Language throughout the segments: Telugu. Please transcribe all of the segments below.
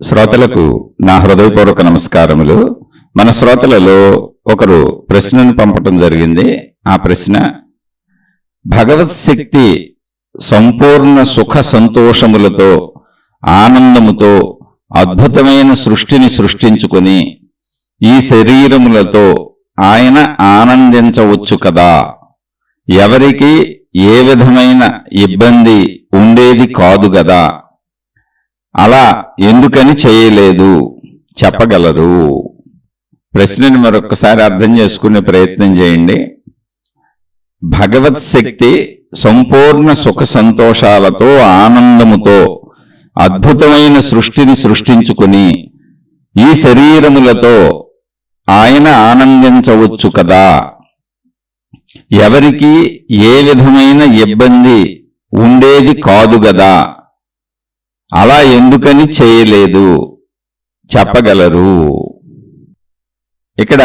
శ్రోతలకు నా హృదయపూర్వక నమస్కారములు. మన శ్రోతలలో ఒకరు ప్రశ్నను పంపటం జరిగింది. ఆ ప్రశ్న, భగవత్ శక్తి సంపూర్ణ సుఖ సంతోషములతో ఆనందముతో అద్భుతమైన సృష్టిని సృష్టించుకొని ఈ శరీరములతో ఆయన ఆనందించవచ్చు కదా, ఎవరికి ఏ విధమైన ఇబ్బంది ఉండేది కాదు కదా, అలా ఎందుకని చేయలేదు చెప్పగలరు? ప్రశ్నని మరొకసారి అర్థం చేసుకునే ప్రయత్నం చేయండి. భగవత్ శక్తి సంపూర్ణ సుఖ సంతోషాలతో ఆనందముతో అద్భుతమైన సృష్టిని సృష్టించుకుని ఈ శరీరములతో ఆయన ఆనందించవచ్చు కదా, ఎవరికి ఏ విధమైన ఇబ్బంది ఉండేది కాదు కదా, అలా ఎందుకని చేయలేదు చెప్పగలరు? ఇక్కడ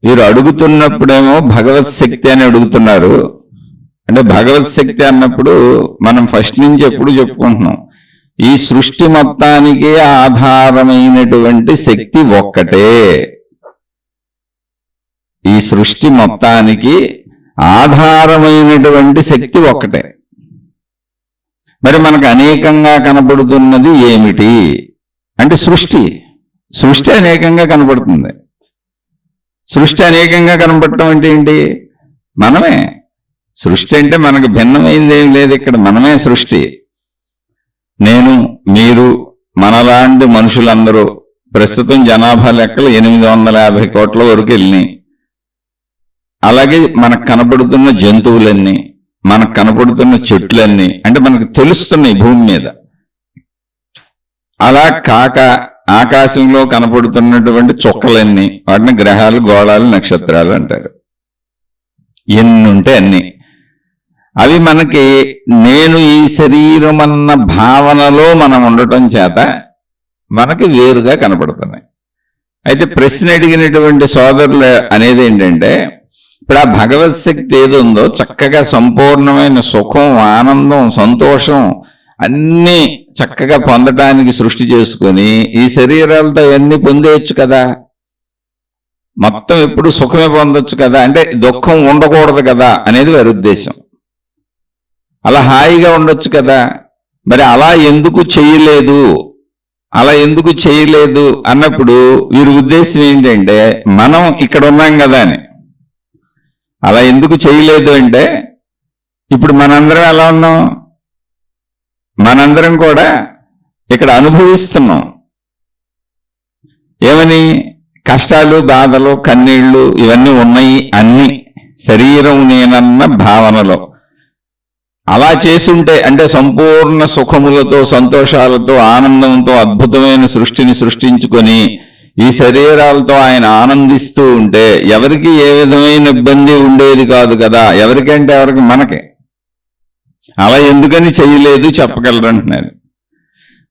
వీరు అడుగుతున్నప్పుడేమో భగవత్ శక్తి అని అడుగుతున్నారు. అంటే భగవత్ శక్తి అన్నప్పుడు మనం ఫస్ట్ నుంచి ఎప్పుడు చెప్పుకుంటున్నాం, ఈ సృష్టి మొత్తానికి ఆధారమైనటువంటి శక్తి ఒక్కటే. ఈ సృష్టి మొత్తానికి ఆధారమైనటువంటి శక్తి ఒక్కటే. మరి మనకు అనేకంగా కనబడుతున్నది ఏమిటి అంటే సృష్టి అనేకంగా కనబడుతుంది. సృష్టి అనేకంగా కనబడటం అంటే ఏంటి? మనమే సృష్టి. అంటే మనకు భిన్నమైంది ఏం లేదు, ఇక్కడ మనమే సృష్టి. నేను, మీరు, మనలాంటి మనుషులందరూ ప్రస్తుతం జనాభా లెక్కలు 850 కోట్ల వరకు వెళ్ళినాయి. అలాగే మనకు కనబడుతున్న జంతువులన్నీ, మనకు కనపడుతున్న చెట్లన్నీ, అంటే మనకు తెలుస్తున్నాయి భూమి మీద. అలా కాక ఆకాశంలో కనపడుతున్నటువంటి చుక్కలన్నీ, వాటిని గ్రహాలు, గోళాలు, నక్షత్రాలు అంటారు. ఎన్నుంటే అన్ని అవి మనకి నేను ఈ శరీరం అన్న భావనలో మనం ఉండటం చేత మనకి వేరుగా కనపడుతున్నాయి. అయితే ప్రశ్న అడిగినటువంటి సోదరులు అనేది ఏంటంటే, ఇప్పుడు ఆ భగవత్ శక్తి ఏది ఉందో చక్కగా సంపూర్ణమైన సుఖం, ఆనందం, సంతోషం అన్నీ చక్కగా పొందటానికి సృష్టి చేసుకొని ఈ శరీరాలతో అవన్నీ పొందేయచ్చు కదా, మొత్తం ఎప్పుడు సుఖమే పొందొచ్చు కదా, అంటే దుఃఖం ఉండకూడదు కదా అనేది వారి ఉద్దేశం. అలా హాయిగా ఉండొచ్చు కదా, మరి అలా ఎందుకు చేయలేదు అన్నప్పుడు వీరి ఉద్దేశం ఏంటంటే, మనం ఇక్కడ ఉన్నాం కదా అని. అలా ఎందుకు చేయలేదు అంటే, ఇప్పుడు మనందరం ఎలా ఉన్నాం? మనందరం కూడా ఇక్కడ అనుభవిస్తున్నాం. ఏమని? కష్టాలు, బాధలు, కన్నీళ్లు ఇవన్నీ ఉన్నాయి, అన్ని శరీరం నేనన్న భావనలో. అలా చేసుంటే, అంటే సంపూర్ణ సుఖములతో, సంతోషాలతో, ఆనందంతో అద్భుతమైన సృష్టిని సృష్టించుకొని ఈ శరీరాలతో ఆయన ఆనందిస్తూ ఉంటే ఎవరికి ఏ విధమైన ఇబ్బంది ఉండేది కాదు కదా, ఎవరికంటే ఎవరికి, మనకి. అలా ఎందుకని చేయలేదు చెప్పగలరంటున్నారు.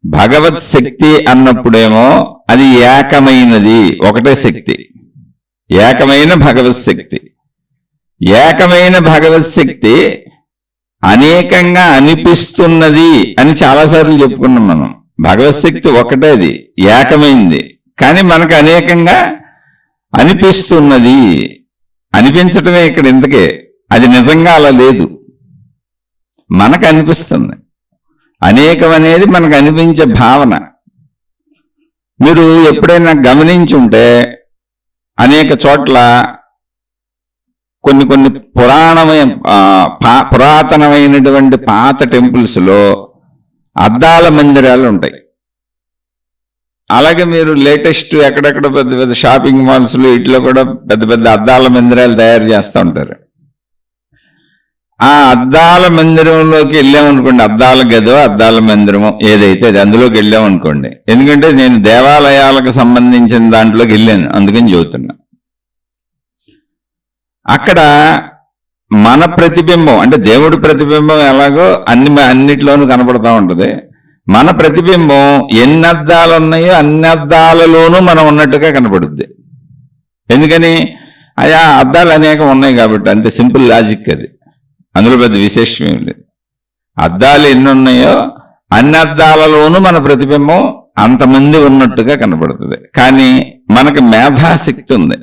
భగవత్ శక్తి అన్నప్పుడేమో అది ఏకమైనది, ఒకటే శక్తి, ఏకమైన భగవత్ శక్తి. ఏకమైన భగవత్ శక్తి అనేకంగా అనిపిస్తున్నది అని చాలాసార్లు చెప్పుకున్నాం మనం. భగవత్ శక్తి ఒకటేది, ఏకమైంది, కానీ మనకు అనేకంగా అనిపిస్తున్నది. అనిపించటమే ఇక్కడ ఇంతకే, అది నిజంగా అలా లేదు, మనకు అనిపిస్తుంది. అనేకం అనేది మనకు అనిపించే భావన. మీరు ఎప్పుడైనా గమనించుంటే అనేక చోట్ల కొన్ని పురాతనమైనటువంటి పాత టెంపుల్స్లో అద్దాల మందిరాలు ఉంటాయి. అలాగే మీరు లేటెస్ట్ ఎక్కడెక్కడ పెద్ద పెద్ద షాపింగ్ మాల్స్లో ఇట్లో కూడా పెద్ద పెద్ద అద్దాల మందిరాలు తయారు చేస్తూ ఉంటారు. ఆ అద్దాల మందిరంలోకి వెళ్ళామనుకోండి, అద్దాల గదో అద్దాల మందిరమో ఏదైతే అది, అందులోకి వెళ్ళామనుకోండి. ఎందుకంటే నేను దేవాలయాలకు సంబంధించిన దాంట్లోకి వెళ్ళాను, అందుకని చెబుతున్నా. అక్కడ మన ప్రతిబింబం, అంటే దేవుడి ప్రతిబింబం ఎలాగో అన్నిట్లోనూ కనపడతా ఉంటుంది. మన ప్రతిబింబం ఎన్ని అద్దాలు ఉన్నాయో అన్ని అద్దాలలోనూ మనం ఉన్నట్టుగా కనపడుద్ది. ఎందుకని? ఆయా అద్దాలు అనేకం ఉన్నాయి కాబట్టి, అంతే సింపుల్ లాజిక్ అది. అందులో పెద్ద విశేషం ఏం లేదు. అద్దాలు ఎన్ని ఉన్నాయో అన్ని అద్దాలలోనూ మన ప్రతిబింబం అంతమంది ఉన్నట్టుగా కనపడుతుంది. కానీ మనకు మేధాశక్తి ఉంది.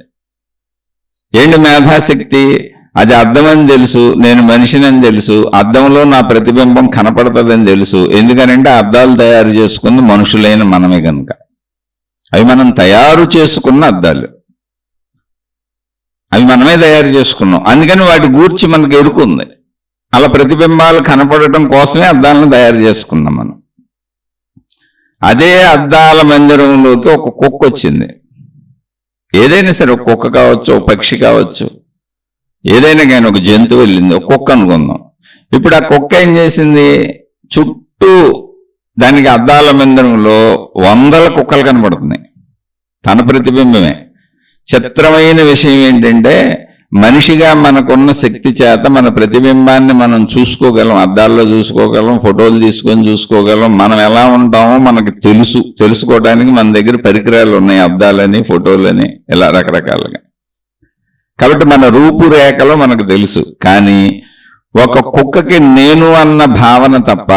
ఏంటి మేధాశక్తి? అది అద్దమని తెలుసు, నేను మనిషినని తెలుసు, అద్దంలో నా ప్రతిబింబం కనపడుతుందని తెలుసు. ఎందుకనంటే అద్దాలు తయారు చేసుకున్న మనుషులైన మనమే కనుక. అవి మనం తయారు చేసుకున్న అద్దాలు, అవి మనమే తయారు చేసుకున్నాం. అందుకని వాటి గూర్చి మనకు ఎరుకుంది. అలా ప్రతిబింబాలు కనపడటం కోసమే అద్దాలను తయారు చేసుకున్నాం మనం. అదే అద్దాల మందిరంలోకి ఒక కుక్క వచ్చింది. ఏదైనా సరే, ఒక కుక్క కావచ్చు, ఒక పక్షి కావచ్చు, ఏదైనా కానీ ఒక జంతువు వెళ్ళింది, ఒక కుక్క అనుకుందాం. ఇప్పుడు ఆ కుక్క ఏం చేసింది? చుట్టూ దానికి అద్దాల మందిరంలో వందల కుక్కలు కనపడుతున్నాయి, తన ప్రతిబింబమే. చిత్రమైన విషయం ఏంటంటే, మనిషిగా మనకున్న శక్తి చేత మన ప్రతిబింబాన్ని మనం చూసుకోగలం, అద్దాల్లో చూసుకోగలం, ఫోటోలు తీసుకొని చూసుకోగలం. మనం ఎలా ఉంటామో మనకు తెలుసుకోవడానికి మన దగ్గర పరికరాలు ఉన్నాయి, అద్దాలని, ఫోటోలని, ఇలా రకరకాలుగా. కాబట్టి మన రూపురేఖలో మనకు తెలుసు. కానీ ఒక కుక్కకి నేను అన్న భావన తప్ప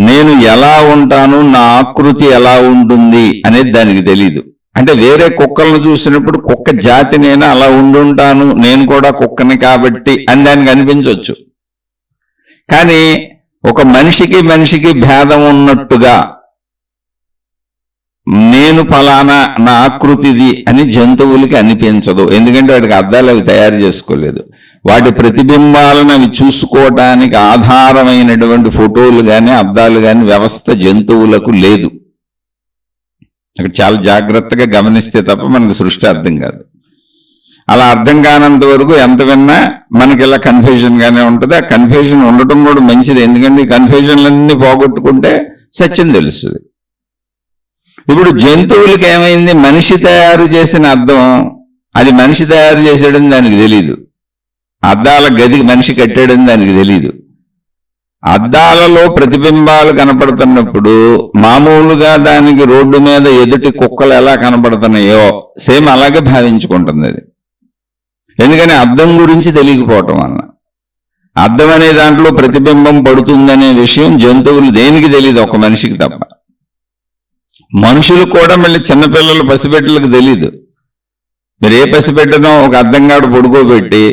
నేను ఎలా ఉంటాను, నా ఆకృతి ఎలా ఉంటుంది అనేది దానికి తెలీదు. అంటే వేరే కుక్కలను చూసినప్పుడు కుక్క జాతి నేను అలా ఉండుంటాను, నేను కూడా కుక్కని కాబట్టి అని దానికి అనిపించవచ్చు. కానీ ఒక మనిషికి భేదం ఉన్నట్టుగా నేను ఫలానా నా ఆకృతిది అని జంతువులకి అనిపించదు. ఎందుకంటే వాటికి అద్దాలు అవి తయారు చేసుకోలేదు. వాటి ప్రతిబింబాలను అవి చూసుకోవటానికి ఆధారమైనటువంటి ఫోటోలు కానీ అద్దాలు కానీ వ్యవస్థ జంతువులకు లేదు. అక్కడ చాలా జాగ్రత్తగా గమనిస్తే తప్ప మనకు సృష్టి అర్థం కాదు. అలా అర్థం కానంత వరకు ఎంత విన్నా మనకి ఇలా కన్ఫ్యూజన్గానే ఉంటుంది. ఆ కన్ఫ్యూజన్ ఉండటం కూడా మంచిది. ఎందుకంటే ఈ కన్ఫ్యూజన్లన్నీ పోగొట్టుకుంటే సత్యం తెలుస్తుంది. ఇప్పుడు జంతువులకి ఏమైంది? మనిషి తయారు చేసిన అద్దం, అది మనిషి తయారు చేసాడని దానికి తెలీదు. అద్దాల గదికి మనిషి కట్టాడని దానికి తెలీదు. అద్దాలలో ప్రతిబింబాలు కనపడుతున్నప్పుడు మామూలుగా దానికి రోడ్డు మీద ఎదుటి కుక్కలు ఎలా కనపడుతున్నాయో సేమ్ అలాగే భావించుకుంటుంది అది. ఎందుకని అద్దం గురించి తెలియకపోవటం వల్ల. అద్దం అనే దాంట్లో ప్రతిబింబం పడుతుందనే విషయం జంతువులు దేనికి తెలియదు, ఒక మనిషికి తప్ప. మనుషులు కూడా మళ్ళీ చిన్నపిల్లలు, పసిబిడ్డలకు తెలీదు. మీరు ఏ పసిబిడ్డనో ఒక అద్దంగాడు పడుకోబెట్టి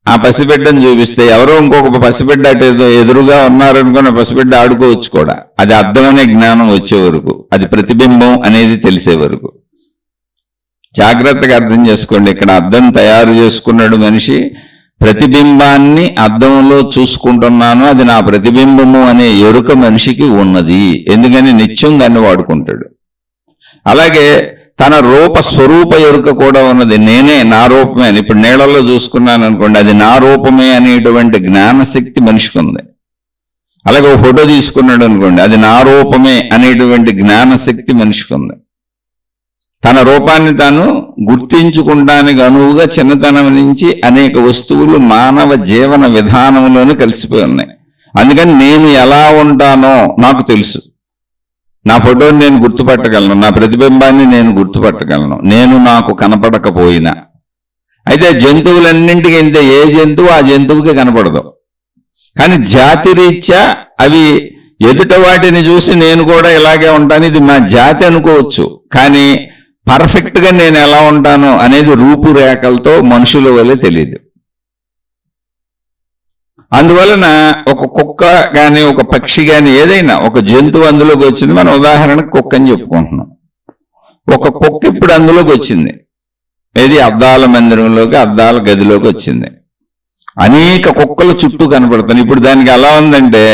ఆ పసిబిడ్డను చూపిస్తే ఎవరో ఇంకొక పసిబిడ్డ అటు ఎదురుగా ఉన్నారనుకున్న పసిబిడ్డ ఆడుకోవచ్చు కూడా. అది అద్దం అనే జ్ఞానం వచ్చే వరకు, అది ప్రతిబింబం అనేది తెలిసే వరకు జాగ్రత్తగా అర్థం చేసుకోండి. ఇక్కడ అద్దం తయారు చేసుకున్నాడు మనిషి, ప్రతిబింబాన్ని అద్దంలో చూసుకుంటున్నాను, అది నా ప్రతిబింబము అనే ఎరుక మనిషికి ఉన్నది. ఎందుకని నిత్యం దాన్ని వాడుకుంటాడు. అలాగే తన స్వరూప ఎరుక కూడా ఉన్నది. నేనే, నా రూపమే అని. ఇప్పుడు నీళ్ళల్లో చూసుకున్నాను అనుకోండి, అది నా రూపమే అనేటువంటి జ్ఞానశక్తి మనిషికి ఉంది. అలాగే ఒక ఫోటో తీసుకున్నాడు అనుకోండి, అది నా రూపమే అనేటువంటి జ్ఞానశక్తి మనిషికి ఉంది. తన రూపాన్ని తాను గుర్తించుకుంటానికి అనువుగా చిన్నతనం నుంచి అనేక వస్తువులు మానవ జీవన విధానంలోనే కలిసిపోయి ఉన్నాయి. అందుకని నేను ఎలా ఉంటానో నాకు తెలుసు. నా ఫోటోని నేను గుర్తుపట్టగలను, నా ప్రతిబింబాన్ని నేను గుర్తుపట్టగలను, నేను నాకు కనపడకపోయినా. అయితే జంతువులన్నింటికి ఇంతే, ఏ జంతువు ఆ జంతువుకి కనపడదు. కానీ జాతిరీత్యా అవి ఎదుట వాటిని చూసి నేను కూడా ఇలాగే ఉంటాను, ఇది మా జాతి అనుకోవచ్చు. కానీ పర్ఫెక్ట్గా నేను ఎలా ఉంటాను అనేది రూపురేఖలతో మనుషుల వల్లే తెలియదు. అందువలన ఒక కుక్క కానీ ఒక పక్షి కానీ ఏదైనా ఒక జంతువు అందులోకి వచ్చింది. మనం ఉదాహరణకు కుక్క అని చెప్పుకుంటున్నాం. ఒక కుక్క ఇప్పుడు అందులోకి వచ్చింది, ఏది అద్దాల మందిరంలోకి, అద్దాల గదిలోకి వచ్చింది. అనేక కుక్కలు చుట్టూ కనపడుతున్నాయి. ఇప్పుడు దానికి ఎలా ఉందంటే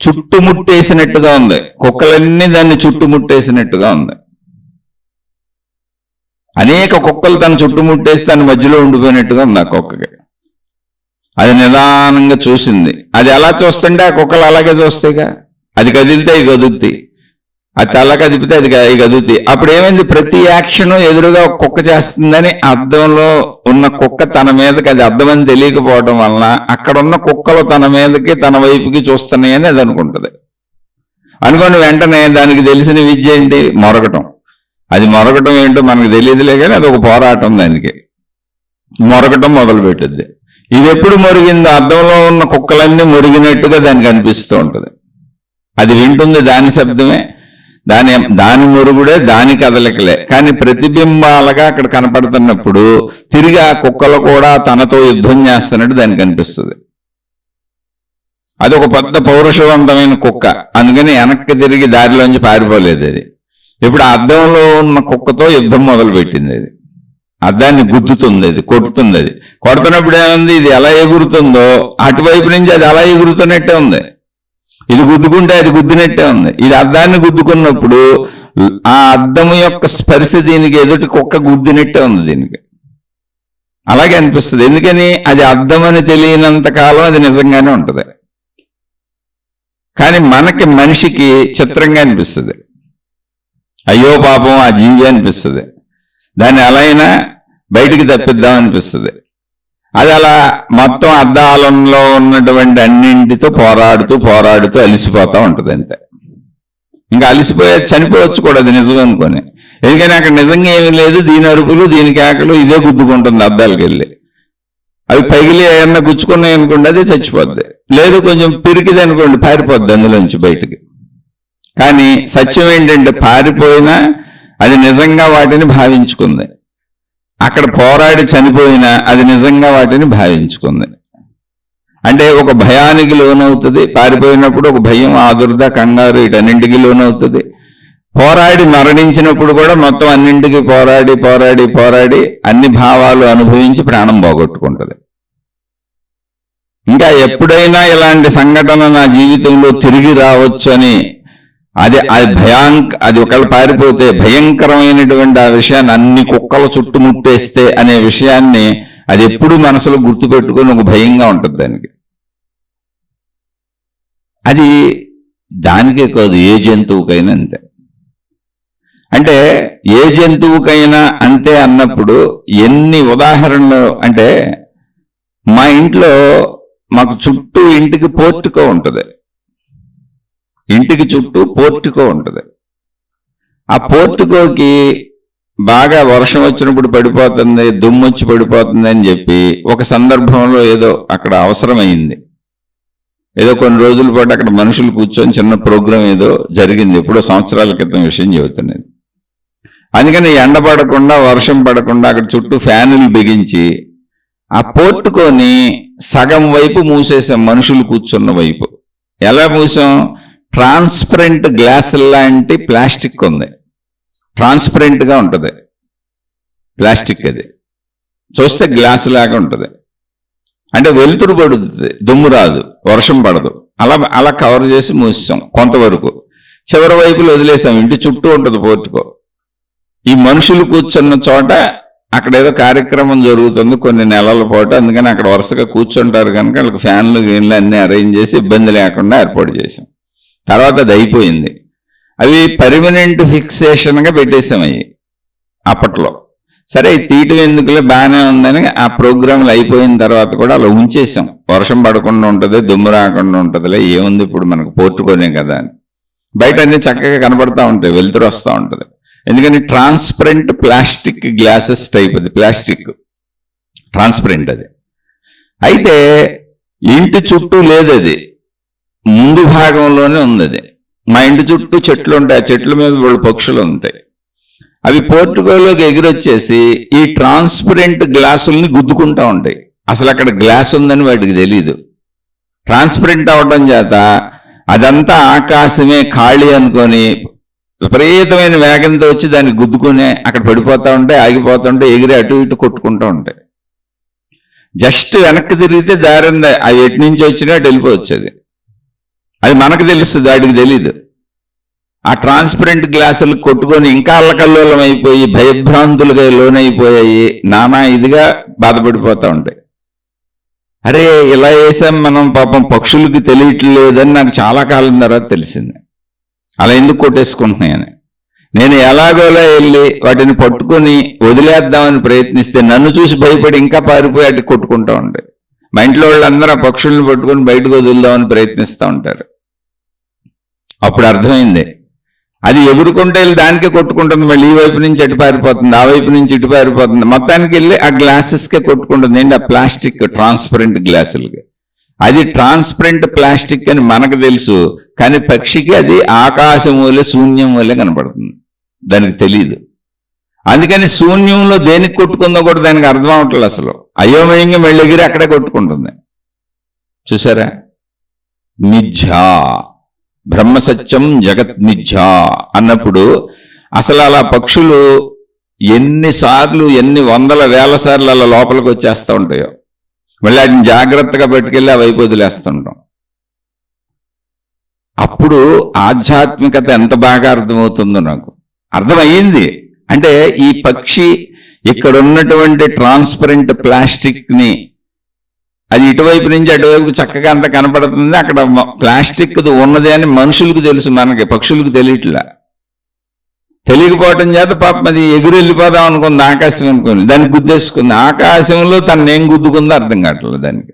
చుట్టుముట్టేసినట్టుగా ఉంది. కుక్కలన్నీ దాన్ని చుట్టుముట్టేసినట్టుగా ఉంది. అనేక కుక్కలు తను చుట్టుముట్టేసి తన మధ్యలో ఉండిపోయినట్టుగా ఉంది ఆ కుక్కకి. అది నిదానంగా చూసింది. అది ఎలా చూస్తుంటే ఆ కుక్కలు అలాగే చూస్తాయిగా. అది కదిలితే అవి కదులుతాయి, అది తల కదిపితే అది కదులుతాయి. అప్పుడు ఏమైంది? ప్రతి యాక్షన్ ఎదురుగా ఒక కుక్క చేస్తుందని అద్దంలో ఉన్న కుక్క తన మీదకి, అది అద్దమని తెలియకపోవడం వలన అక్కడ ఉన్న కుక్కలు తన మీదకి, తన వైపుకి చూస్తున్నాయని అది అనుకుంటుంది. అనుకోండి, వెంటనే దానికి తెలిసిన విద్య ఏంటి? మొరగటం. అది మొరగటం ఏంటో మనకు తెలియదులే, కానీ అది ఒక పోరాటం. దానికి మొరగటం మొదలు పెట్టిద్ది. ఇది ఎప్పుడు మొరిగిందో అద్దంలో ఉన్న కుక్కలన్నీ మొరిగినట్టుగా దానికి అనిపిస్తూ ఉంటుంది. అది వింటుంది దాని శబ్దమే, దాని మురుగుడే, దాని కదలికలే. కానీ ప్రతిబింబాలుగా అక్కడ కనపడుతున్నప్పుడు తిరిగి ఆ కుక్కలు కూడా తనతో యుద్ధం చేస్తున్నట్టు దానికి అనిపిస్తుంది. అది ఒక పెద్ద పౌరుషవంతమైన కుక్క, అందుకని వెనక్కి తిరిగి దారిలోంచి పారిపోలేదు అది. ఇప్పుడు అద్దంలో ఉన్న కుక్కతో యుద్ధం మొదలు పెట్టింది. అది అద్దాన్ని గుద్దుతుంది, అది కొడుతుంది. అది కొడుతున్నప్పుడు ఏముంది, ఇది ఎలా ఎగురుతుందో అటువైపు నుంచి అది అలా ఎగురుతున్నట్టే ఉంది. ఇది గుద్దుకుంటే అది గుద్దినట్టే ఉంది. ఇది అద్దాన్ని గుద్దుకున్నప్పుడు ఆ అద్దము యొక్క స్పర్శ దీనికి ఎదుటి కుక్క గుద్దినట్టే ఉంది దీనికి. అలాగే అనిపిస్తుంది. ఎందుకని అది అద్దం అని తెలియనంత కాలం అది నిజంగానే ఉంటుంది. కానీ మనకి మనిషికి చిత్రంగా అనిపిస్తుంది. అయ్యో పాపం ఆ జీవి అనిపిస్తుంది. దాన్ని ఎలా అయినా బయటికి తప్పిద్దాం అనిపిస్తుంది. అది అలా మొత్తం అద్దాలంలో ఉన్నటువంటి అన్నింటితో పోరాడుతూ పోరాడుతూ అలిసిపోతూ ఉంటుంది. అంతే, ఇంకా అలిసిపోయే చనిపోవచ్చు కూడా అది నిజం అనుకొని. ఎందుకని అక్కడ నిజంగా ఏమీ లేదు. దీని అరుపులు, దీని కేకలు ఇదే గుద్దుకుంటుంది అద్దాలకు వెళ్ళి. అవి పగిలి ఏమన్నా గుచ్చుకున్నాయి అనుకోండి, అది చచ్చిపోద్ది. లేదు కొంచెం పిరికిది అనుకోండి, పారిపోద్ది అందులోంచి బయటికి. కానీ సత్యం ఏంటంటే పారిపోయినా అది నిజంగా వాటిని భావించుకుంది. అక్కడ పోరాడి చనిపోయినా అది నిజంగా వాటిని భావించుకుంది. అంటే ఒక భయానికి లోనవుతుంది. పారిపోయినప్పుడు ఒక భయం, ఆదుర్ద, కంగారు వీటన్నింటికి లోనవుతుంది. పోరాడి మరణించినప్పుడు కూడా మొత్తం అన్నింటికి పోరాడి పోరాడి పోరాడి అన్ని భావాలు అనుభవించి ప్రాణం పోగొట్టుకుంటుంది. ఇంకా ఎప్పుడైనా ఇలాంటి సంఘటన నా జీవితంలో తిరిగి రావచ్చు అని అది ఒకళ్ళు పారిపోతే భయంకరమైనటువంటి ఆ విషయాన్ని అన్ని కుక్కల చుట్టుముట్టేస్తే అనే విషయాన్ని అది ఎప్పుడు మనసులో గుర్తుపెట్టుకొని ఒక భయంగా ఉంటుంది దానికి. అది దానికే కాదు, ఏ జంతువుకైనా అంతే. అంటే ఏ జంతువుకైనా అంతే అన్నప్పుడు ఎన్ని ఉదాహరణలు అంటే, మా ఇంట్లో మాకు చుట్టూ ఇంటికి పోర్టికో ఉంటుంది. ఇంటికి చుట్టూ పోర్టికో ఉంటుంది. ఆ పోర్టికోకి బాగా వర్షం వచ్చినప్పుడు పడిపోతుంది, దుమ్ము వచ్చి పడిపోతుంది అని చెప్పి ఒక సందర్భంలో ఏదో అక్కడ అవసరమైంది. ఏదో కొన్ని రోజుల పాటు అక్కడ మనుషులు కూర్చొని చిన్న ప్రోగ్రాం ఏదో జరిగింది. ఎప్పుడో సంవత్సరాల క్రితం విషయం చెబుతున్నది. అందుకని ఎండ పడకుండా వర్షం పడకుండా అక్కడ చుట్టూ ఫ్యానులు బిగించి ఆ పోర్టుకోని సగం వైపు మూసేసాం, మనుషులు కూర్చున్న వైపు. ఎలా మూసాం? ట్రాన్స్పరెంట్ గ్లాస్ లాంటి ప్లాస్టిక్ ఉంది, ట్రాన్స్పరెంట్ గా ఉంటుంది ప్లాస్టిక్. అది చూస్తే గ్లాస్ లాగా ఉంటుంది. అంటే వెలుతురు పడుతుంది, దుమ్ము రాదు, వర్షం పడదు. అలా కవర్ చేసి మూసాం కొంతవరకు. చివరి వైపులు వదిలేసాం. ఇంటి చుట్టూ ఉంటుంది పోర్టుకో. ఈ మనుషులు కూర్చున్న చోట అక్కడ ఏదో కార్యక్రమం జరుగుతుంది కొన్ని నెలల పాటు. అందుకని అక్కడ వరుసగా కూర్చుంటారు కనుక వాళ్ళకి ఫ్యాన్లు గీన్లు అన్ని అరేంజ్ చేసి ఇబ్బంది లేకుండా ఏర్పాటు చేసాం. తర్వాత అది అయిపోయింది. అవి పర్మనెంట్ ఫిక్సేషన్గా పెట్టేసాం అవి అప్పట్లో. సరే తీయటం ఎందుకులే, బాగానే ఉందని ఆ ప్రోగ్రాంలు అయిపోయిన తర్వాత కూడా అలా ఉంచేసాం. వర్షం పడకుండా ఉంటుంది, దుమ్ము రాకుండా ఉంటుందిలే, ఏముంది ఇప్పుడు మనకు పోర్టుకోనే కదా అని. బయట అన్ని చక్కగా కనబడతా ఉంటాయి, వెలుతురు వస్తూ ఉంటుంది. ఎందుకని ట్రాన్స్పరెంట్ ప్లాస్టిక్ గ్లాసెస్ టైప్, అది ప్లాస్టిక్ ట్రాన్స్పరెంట్. అది అయితే ఇంటి చుట్టూ లేదు, అది ముందు భాగంలోనే ఉంది. అది మా ఇంటి చుట్టూ చెట్లు ఉంటాయి, ఆ చెట్ల మీద వాళ్ళు పక్షులు ఉంటాయి. అవి పోర్టుకోలోకి ఎగిరొచ్చేసి ఈ ట్రాన్స్పరెంట్ గ్లాసుల్ని గుద్దుకుంటా ఉంటాయి. అసలు అక్కడ గ్లాస్ ఉందని వాటికి తెలీదు. ట్రాన్స్పరెంట్ అవడం చేత అదంతా ఆకాశమే ఖాళీ అనుకొని విపరీతమైన వేగంతో వచ్చి దాన్ని గుద్దుకునే అక్కడ పడిపోతూ ఉంటాయి, ఆగిపోతుంటే ఎగిరి అటు ఇటు కొట్టుకుంటూ ఉంటాయి. జస్ట్ వెనక్కి తిరిగితే దారింది, అవి ఎటు నుంచి వచ్చినా అటు వెళ్ళిపోవచ్చు. అది మనకు తెలుస్తుంది, వాటికి తెలీదు. ఆ ట్రాన్స్పరెంట్ గ్లాసులు కొట్టుకొని ఇంకా అల్లకల్లోలం అయిపోయి భయభ్రాంతులుగా లోనైపోయాయి, నానా ఇదిగా బాధపడిపోతూ ఉంటాయి. అరే ఇలా వేసాం మనం, పాపం పక్షులకి తెలియట్లేదని నాకు చాలా కాలం తర్వాత తెలిసింది. అలా ఎందుకు కొట్టేసుకుంటున్నాయని. నేను ఎలాగోలా వెళ్ళి వాటిని పట్టుకొని వదిలేద్దామని ప్రయత్నిస్తే నన్ను చూసి భయపడి ఇంకా పారిపోయి అటు కొట్టుకుంటూ ఉంటాయి. మా ఇంట్లో వాళ్ళందరూ ఆ పక్షుల్ని పట్టుకొని బయటకు వదులుదామని ప్రయత్నిస్తూ ఉంటారు. అప్పుడు అర్థమైంది, అది ఎగురుకుంటే వెళ్ళి దానికే కొట్టుకుంటుంది, మళ్ళీ ఈ వైపు నుంచి అటు పారిపోతుంది, ఆ వైపు నుంచి ఇటు పారిపోతుంది, మొత్తానికి వెళ్ళి ఆ గ్లాసెస్కే కొట్టుకుంటుంది. ఏంటి? ఆ ప్లాస్టిక్ ట్రాన్స్పరెంట్ గ్లాసులకి. అది ట్రాన్స్పరెంట్ ప్లాస్టిక్ అని మనకు తెలుసు, కానీ పక్షికి అది ఆకాశం వల్లే శూన్యం వల్లే కనపడుతుంది, దానికి తెలియదు. అందుకని శూన్యంలో దేనికి కొట్టుకుందో కూడా దానికి అర్థం అవట్లేదు. అసలు అయోమయంగా మెళ్ళెగిరి అక్కడే కొట్టుకుంటుంది. చూసారా? మిథ్యా, బ్రహ్మసత్యం జగత్ మిథ్యా అన్నప్పుడు అసలు అలా పక్షులు ఎన్నిసార్లు, ఎన్ని వందల వేల సార్లు అలా లోపలికి వచ్చేస్తూ ఉంటాయో, మళ్ళీ వాటిని జాగ్రత్తగా పట్టుకెళ్ళి అవి వైపు వదిలేస్తుంటాం. అప్పుడు ఆధ్యాత్మికత ఎంత బాగా అర్థమవుతుందో నాకు అర్థమయ్యింది. అంటే ఈ పక్షి ఇక్కడ ఉన్నటువంటి ట్రాన్స్పరెంట్ ప్లాస్టిక్ ని అది ఇటువైపు నుంచి అటువైపు చక్కగా అంత కనపడుతుంది. అక్కడ ప్లాస్టిక్ ఉన్నది అని మనుషులకు తెలుసు, మనకి పక్షులకు తెలియట్లా. తెలియకపోవటం చేత పాపం అది ఎగురు వెళ్ళిపోదాం అనుకుంది, ఆకాశం అనుకుంది, దాన్ని గుద్దేసుకుంది. ఆకాశంలో తను ఏం గుద్దుకుందో అర్థం కావట్లేదు దానికి.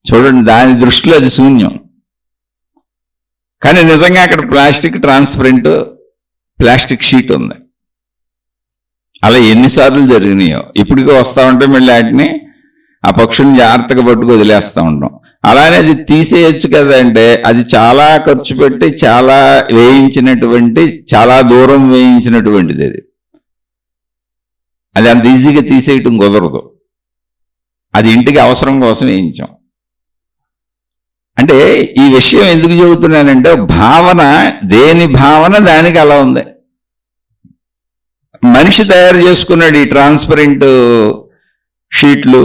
చూడండి, దాని దృష్టిలో అది శూన్యం. కానీ నిజంగా అక్కడ ప్లాస్టిక్ ట్రాన్స్పరెంట్ ప్లాస్టిక్ షీట్ ఉంది. అలా ఎన్నిసార్లు జరిగినాయో. ఇప్పటికీ వస్తూ ఉంటే మళ్ళీ వాటిని, ఆ పక్షుల్ని జాగ్రత్తగా పట్టుకు వదిలేస్తూ ఉంటాం. అలానే అది తీసేయచ్చు కదా అంటే అది చాలా ఖర్చు పెట్టి చాలా వేయించినటువంటి, చాలా దూరం వేయించినటువంటిది. అది అంత ఈజీగా తీసేయటం కుదరదు. అది ఇంటికి అవసరం కోసం వేయించాం. అంటే ఈ విషయం ఎందుకు చెబుతున్నానంటే, భావన, దేని భావన దానికి అలా ఉంది. మనిషి తయారు చేసుకున్నాడు ఈ ట్రాన్స్పరెంట్ షీట్లు,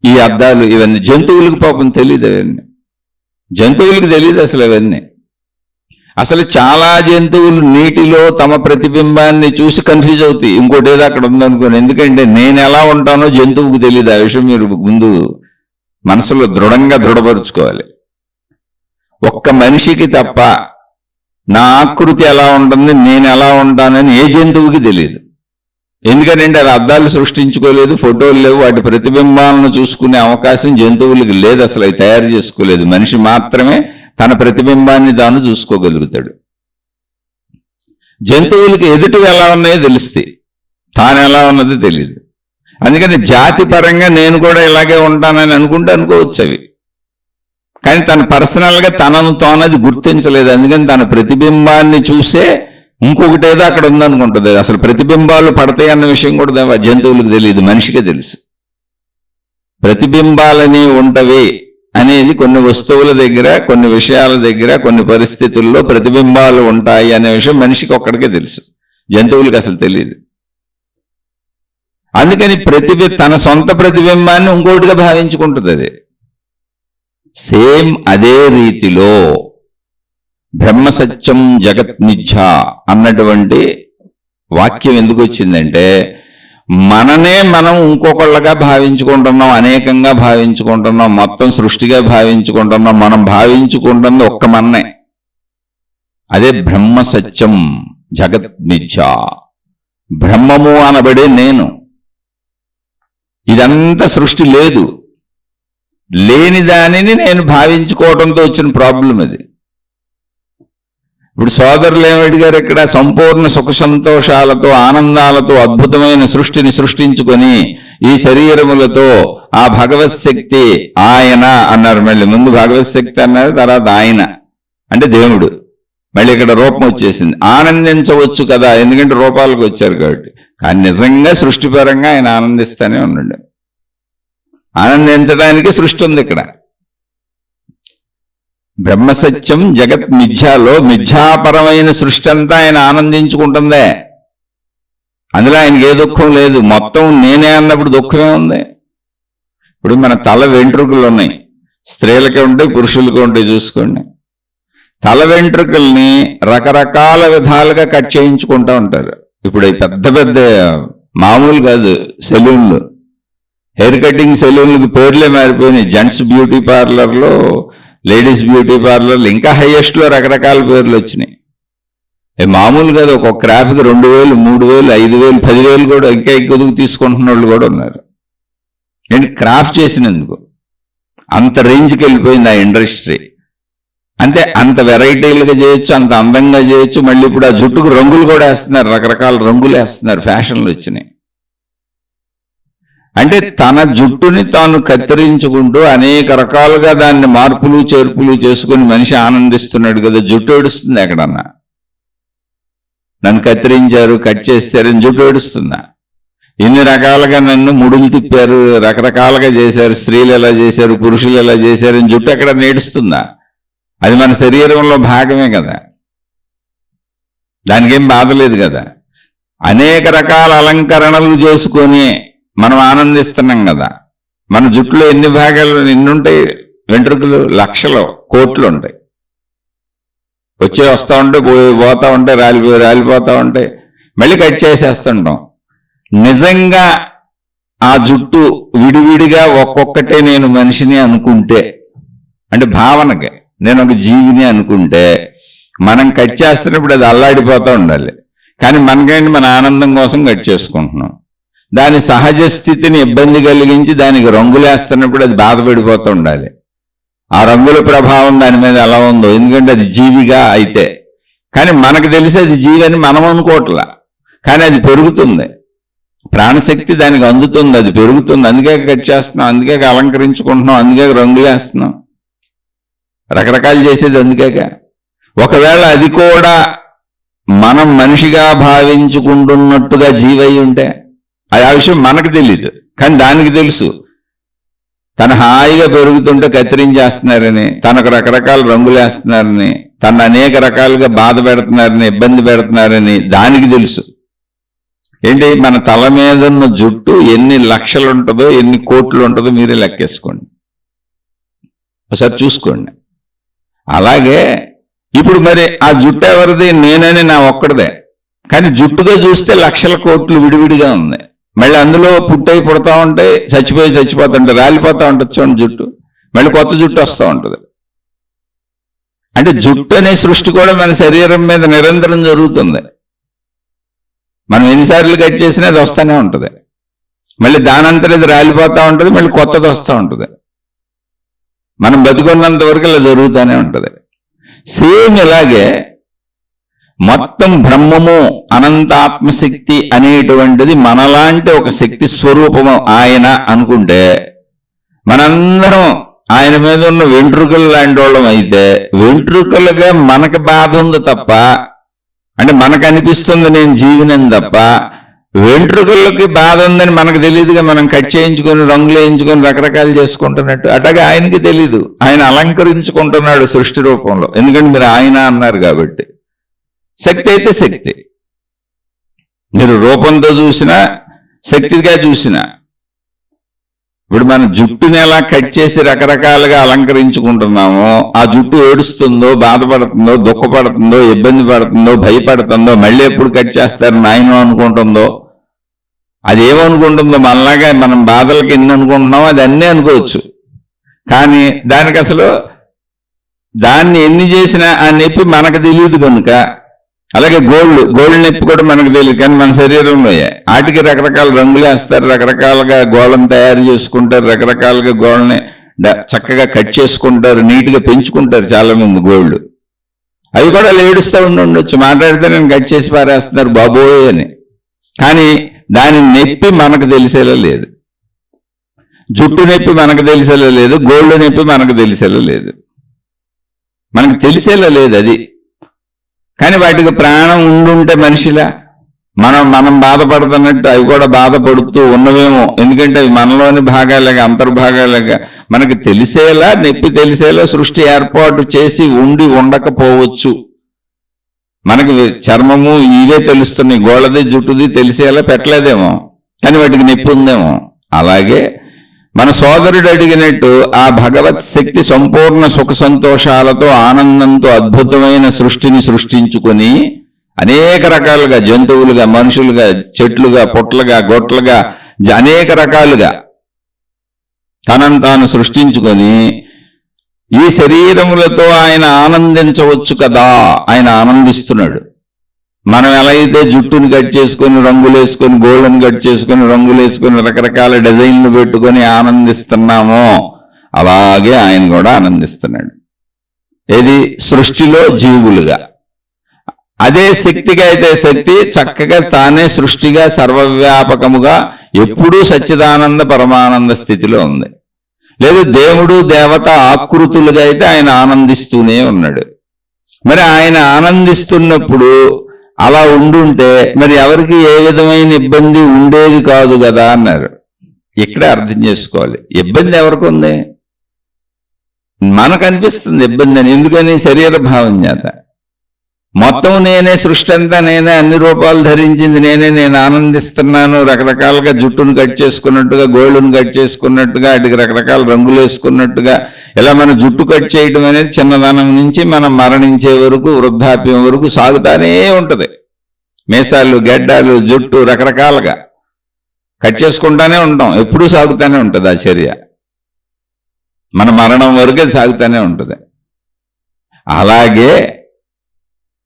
ఈ అద్దాలు, ఇవన్నీ. జంతువులకు పాపం తెలియదు అవన్నీ, జంతువులకు తెలియదు అసలు అవన్నీ. అసలు చాలా జంతువులు నీటిలో తమ ప్రతిబింబాన్ని చూసి కన్ఫ్యూజ్ అవుతాయి, ఇంకోటి ఏదో అక్కడ ఉందనుకోని. ఎందుకంటే నేను ఎలా ఉంటానో జంతువుకు తెలియదు. ఆ విషయం మీరు ముందు మనసులో దృఢపరుచుకోవాలి. ఒక్క మనిషికి తప్ప నా ఆకృతి ఎలా ఉంటుంది, నేను ఎలా ఉంటానని ఏ జంతువుకి తెలియదు. ఎందుకంటే అవి అద్దాలు సృష్టించుకోలేదు, ఫోటోలు లేవు, వాటి ప్రతిబింబాలను చూసుకునే అవకాశం జంతువులకు లేదు. అసలు అవి తయారు చేసుకోలేదు. మనిషి మాత్రమే తన ప్రతిబింబాన్ని తాను చూసుకోగలుగుతాడు. జంతువులకి ఎదుటి ఎలా ఉన్నాయో తెలుస్తాయి, తాను ఎలా ఉన్నదో తెలియదు. అందుకని జాతి పరంగా నేను కూడా ఇలాగే ఉంటానని అనుకోవచ్చు అవి. కానీ తన పర్సనల్గా తనను తానది గుర్తించలేదు. అందుకని తన ప్రతిబింబాన్ని చూసే ఇంకొకటి ఏదో అక్కడ ఉందనుకుంటుంది. అసలు ప్రతిబింబాలు పడతాయి అన్న విషయం కూడా జంతువులకు తెలియదు, మనిషికే తెలుసు. ప్రతిబింబాలని ఉంటవి అనేది కొన్ని వస్తువుల దగ్గర, కొన్ని విషయాల దగ్గర, కొన్ని పరిస్థితుల్లో ప్రతిబింబాలు ఉంటాయి అనే విషయం మనిషికి ఒక్కడికే తెలుసు, జంతువులకు అసలు తెలియదు. అందుకని తన సొంత ప్రతిబింబాన్ని ఇంకోటిగా భావించుకుంటుంది అది. సేమ్ అదే రీతిలో బ్రహ్మసత్యం జగత్ మిథ్య అన్నటువంటి వాక్యం ఎందుకు వచ్చిందంటే, మననే మనం ఇంకొకళ్ళగా భావించుకుంటున్నాం, అనేకంగా భావించుకుంటున్నాం, మొత్తం సృష్టిగా భావించుకుంటున్నాం. మనం భావించుకుంటున్నది ఒక్క మన్నే, అదే బ్రహ్మసత్యం జగత్ మిథ్య. బ్రహ్మము అనబడే నేను. ఇదంతా సృష్టి లేదు, లేని దానిని నేను భావించుకోవడంతో వచ్చిన ప్రాబ్లం అది. ఇప్పుడు సోదరులు ఏమడిగారు, ఇక్కడ సంపూర్ణ సుఖ సంతోషాలతో, ఆనందాలతో అద్భుతమైన సృష్టిని సృష్టించుకొని ఈ శరీరములతో ఆ భగవత్ శక్తి ఆయన అన్నారు. మళ్ళీ ముందు భగవత్ శక్తి అన్నారు, తర్వాత ఆయన అంటే దేవుడు. మళ్ళీ ఇక్కడ రూపం వచ్చేసింది. ఆనందించవచ్చు కదా, ఎందుకంటే రూపాలకు వచ్చారు కాబట్టి. కానీ నిజంగా సృష్టిపరంగా ఆయన ఆనందిస్తూనే ఉన్నాడు. ఆనందించడానికి సృష్టి ఉంది ఇక్కడ. బ్రహ్మసత్యం జగత్ మిథ్యాలో మిథ్యాపరమైన సృష్టి అంతా ఆయన ఆనందించుకుంటుందే. అందులో ఆయనకి ఏ దుఃఖం లేదు. మొత్తం నేనే అన్నప్పుడు దుఃఖమే ఉంది. ఇప్పుడు మన తల వెంట్రుకలు ఉన్నాయి, స్త్రీలకే ఉంటాయి, పురుషులకే ఉంటాయి. చూసుకోండి, తల వెంట్రుకల్ని రకరకాల విధాలుగా కట్ చేయించుకుంటూ ఉంటారు. ఇప్పుడు పెద్ద పెద్ద మామూలు కాదు, సెలూన్లు, హెయిర్ కటింగ్ సెలూన్లకు పేర్లే మారిపోయినాయి. జెంట్స్ బ్యూటీ పార్లర్లో, లేడీస్ బ్యూటీ పార్లర్లు, ఇంకా హైయెస్ట్లో రకరకాల పేర్లు వచ్చినాయి. మామూలు కాదు, ఒక్కొక్క క్రాఫ్కి 2000, 3000, 5000, 10,000 కూడా ఇంకా ఎక్కువ తీసుకుంటున్న వాళ్ళు కూడా ఉన్నారు. ఏంటి, క్రాఫ్ట్ చేసినందుకు అంత రేంజ్కి వెళ్ళిపోయింది ఆ ఇండస్ట్రీ. అంటే అంత వెరైటీలుగా చేయొచ్చు, అంత అందంగా చేయొచ్చు. మళ్ళీ ఇప్పుడు ఆ జుట్టుకు రంగులు కూడా వేస్తున్నారు, రకరకాల రంగులు వేస్తున్నారు, ఫ్యాషన్లు వచ్చినాయి. అంటే తన జుట్టుని తాను కత్తిరించుకుంటూ అనేక రకాలుగా దాన్ని మార్పులు చేర్పులు చేసుకుని మనిషి ఆనందిస్తున్నాడు కదా. జుట్టు ఏడుస్తుంది ఎక్కడన్నా? నన్ను కత్తిరించారు, కట్ చేశారని జుట్టు ఏడుస్తుందా? ఎన్ని రకాలుగా నన్ను ముడులు తిప్పారు, రకరకాలుగా చేశారు, స్త్రీలు ఎలా చేశారు, పురుషులు ఎలా చేశారని జుట్టు ఎక్కడ నేడుస్తుందా? అది మన శరీరంలో భాగమే కదా, దానికేం బాధ లేదు కదా. అనేక రకాల అలంకరణలు చేసుకొని మనం ఆనందిస్తున్నాం కదా. మన జుట్టులో ఎన్ని భాగాలు ఎన్ని ఉంటాయి? వెంట్రుకలు లక్షలు కోట్లు ఉంటాయి. వస్తూ ఉంటే పోతా ఉంటే రాలిపోతూ ఉంటాయి, మళ్ళీ కట్ చేసేస్తుంటాం. నిజంగా ఆ జుట్టు విడివిడిగా ఒక్కొక్కటే నేను మనిషిని అనుకుంటే, అంటే భావనకి నేను ఒక జీవిని అనుకుంటే, మనం కట్ చేస్తున్నప్పుడు అది అల్లాడిపోతూ ఉండాలి. కానీ మనకేంటి, మన ఆనందం కోసం కట్ చేసుకుంటున్నాం. దాని సహజ స్థితిని ఇబ్బంది కలిగించి దానికి రంగులేస్తున్నప్పుడు అది బాధపడిపోతూ ఉండాలి. ఆ రంగుల ప్రభావం దాని మీద ఎలా ఉందో, ఎందుకంటే అది జీవిగా అయితే. కానీ మనకు తెలిసి అది జీవి అని మనం అనుకోవట్లా, కానీ అది పెరుగుతుంది, ప్రాణశక్తి దానికి అందుతుంది, అది పెరుగుతుంది. అందుకే కట్ చేస్తున్నాం, అందుకే అలంకరించుకుంటున్నాం, అందుకే రంగులు వేస్తున్నాం, రకరకాలు చేసేది అందుకేక. ఒకవేళ అది కూడా మనం మనిషిగా భావించుకుంటున్నట్టుగా జీవై ఉంటే, ఆ విషయం మనకు తెలీదు, కానీ దానికి తెలుసు. తను హాయిగా పెరుగుతుంటే కత్తిరించేస్తున్నారని, తనకు రకరకాల రంగులు వేస్తున్నారని, తను అనేక రకాలుగా బాధ పెడుతున్నారని, ఇబ్బంది పెడుతున్నారని దానికి తెలుసు. ఏంటి, మన తల మీద ఉన్న జుట్టు ఎన్ని లక్షలు ఉంటుందో, ఎన్ని కోట్లు ఉంటుందో మీరే లెక్కేసుకోండి, ఒకసారి చూసుకోండి. అలాగే ఇప్పుడు మరి ఆ జుట్టు ఎవరిది? నేనని నా ఒక్కడిదే. కానీ జుట్టుగా చూస్తే లక్షల కోట్లు విడివిడిగా ఉంది. మళ్ళీ అందులో పుడతా ఉంటే చచ్చిపోతుంటే రాలిపోతూ ఉంటుంది చూడండి జుట్టు, మళ్ళీ కొత్త జుట్టు వస్తూ ఉంటుంది. అంటే జుట్టు అనే సృష్టి కూడా మన శరీరం మీద నిరంతరం జరుగుతుంది. మనం ఎన్నిసార్లు కట్ చేసినా అది వస్తూనే ఉంటుంది, మళ్ళీ దానంతరం ఇది రాలిపోతూ ఉంటుంది, మళ్ళీ కొత్తది వస్తూ ఉంటుంది. మనం బతుకున్నంత వరకు ఇలా జరుగుతూనే ఉంటుంది. సేమ్ ఇలాగే మొత్తం బ్రహ్మము అనంత ఆత్మశక్తి అనేటువంటిది మనలాంటి ఒక శక్తి స్వరూపము ఆయన అనుకుంటే, మనందరం ఆయన మీద ఉన్న వెంట్రుకలు లాంటి వాళ్ళం అయితే, వెంట్రుకలుగా మనకు బాధ ఉంది తప్ప, అంటే మనకు అనిపిస్తుంది నేను జీవినని తప్ప, వెంట్రుకలకి బాధ ఉందని మనకు తెలియదుగా. మనం కట్ చేయించుకొని రంగులు వేయించుకొని రకరకాలు చేసుకుంటున్నట్టు అట్లాగే ఆయనకి తెలీదు. ఆయన అలంకరించుకుంటున్నాడు సృష్టి రూపంలో, ఎందుకంటే మీరు ఆయన అన్నారు కాబట్టి. శక్తి అయితే శక్తి, మీరు రూపంతో చూసినా శక్తిగా చూసినా. ఇప్పుడు మన జుట్టుని ఎలా కట్ చేసి రకరకాలుగా అలంకరించుకుంటున్నామో, ఆ జుట్టు ఏడుస్తుందో, బాధపడుతుందో, దుఃఖపడుతుందో, ఇబ్బంది పడుతుందో, భయపడుతుందో, మళ్ళీ ఎప్పుడు కట్ చేస్తారు నాయనో అనుకుంటుందో, అది ఏమనుకుంటుందో, మనలాగా మనం బాధలకి ఎన్ని అనుకుంటున్నామో అది అన్నీ అనుకోవచ్చు. కానీ దానికి అసలు దాన్ని ఎన్ని చేసినా ఆ నొప్పి మనకు తెలియదు కనుక. అలాగే గోల్డ్ నొప్పి కూడా మనకు తెలియదు, కానీ మన శరీరంలో వాటికి రకరకాల రంగులు వేస్తారు, రకరకాలుగా గోళ్ళని తయారు చేసుకుంటారు, రకరకాలుగా గోళ్ళని చక్కగా కట్ చేసుకుంటారు, నీట్గా పెంచుకుంటారు చాలా మంది గోల్డ్. అవి కూడా ఏడుస్తూ ఉండొచ్చు, మాట్లాడితే నేను కట్ చేసి పారేస్తున్నారు బాబోయ్ అని. కానీ దాని నొప్పి మనకు తెలిసేలా లేదు, జుట్టు నొప్పి మనకు తెలిసేలా లేదు, గోల్డ్ నొప్పి మనకు తెలిసేలా లేదు, మనకు తెలిసేలా లేదు అది. కానీ వాటికి ప్రాణం ఉండుంటే మనిషిలా మనం బాధపడుతున్నట్టు అవి కూడా బాధపడుతూ ఉన్నవేమో, ఎందుకంటే అవి మనలోని భాగాలుగా అంతర్భాగాలుగా మనకి తెలిసేలా, నొప్పి తెలిసేలా సృష్టి ఏర్పాటు చేసి ఉండకపోవచ్చు. మనకి చర్మము ఇవే తెలుస్తున్నాయి, గోళ్ళది జుట్టుది తెలిసేలా పెట్టలేదేమో, కానీ వాటికి నొప్పి ఉందేమో. అలాగే మన సోదరుడు అడిగినట్టు ఆ భగవత్ శక్తి సంపూర్ణ సుఖ సంతోషాలతో ఆనందంతో అద్భుతమైన సృష్టిని సృష్టించుకొని అనేక రకాలుగా జంతువులుగా, మనుషులుగా, చెట్లుగా, పుట్లుగా, గొట్లుగా అనేక రకాలుగా తనను తాను సృష్టించుకొని ఈ శరీరములతో ఆయన ఆనందించవచ్చు కదా. ఆయన ఆనందిస్తున్నాడు. మనం ఎలా అయితే జుట్టుని కట్ చేసుకొని రంగులు వేసుకొని, గోళ్ళను కట్ చేసుకొని రంగులు వేసుకొని, రకరకాల డిజైన్లు పెట్టుకొని ఆనందిస్తున్నామో, అలాగే ఆయన కూడా ఆనందిస్తున్నాడు. ఏది? సృష్టిలో జీవులుగా. అదే శక్తిగా అయితే శక్తి చక్కగా తానే సృష్టిగా సర్వవ్యాపకముగా ఎప్పుడూ సచ్చిదానంద పరమానంద స్థితిలో ఉంది. లేదు దేవుడు దేవత ఆకృతులుగా అయితే ఆయన ఆనందిస్తూనే ఉన్నాడు. మరి ఆయన ఆనందిస్తున్నప్పుడు అలా ఉండుంటే మరి ఎవరికి ఏ విధమైన ఇబ్బంది ఉండేది కాదు కదా అన్నారు. ఇక్కడే అర్థం చేసుకోవాలి, ఇబ్బంది ఎవరికి ఉంది? మనకు అనిపిస్తుంది ఇబ్బంది అని. ఎందుకని? శరీర భావం చేత. మొత్తం నేనే, సృష్టి అంతా నేనే, అన్ని రూపాలు ధరించింది నేనే, నేను ఆనందిస్తున్నాను. రకరకాలుగా జుట్టును కట్ చేసుకున్నట్టుగా, గోళ్ళను కట్ చేసుకున్నట్టుగా, వాటికి రకరకాల రంగులు వేసుకున్నట్టుగా, ఇలా మన జుట్టు కట్ చేయడం అనేది చిన్నదనం నుంచి మనం మరణించే వరకు, వృద్ధాప్యం వరకు సాగుతానే ఉంటుంది. మీసాలు, గెడ్డాలు, జుట్టు రకరకాలుగా కట్ చేసుకుంటానే ఉంటాం. ఎప్పుడూ సాగుతానే ఉంటుంది ఆ చర్య. మన మరణం వరకే సాగుతానే ఉంటుంది. అలాగే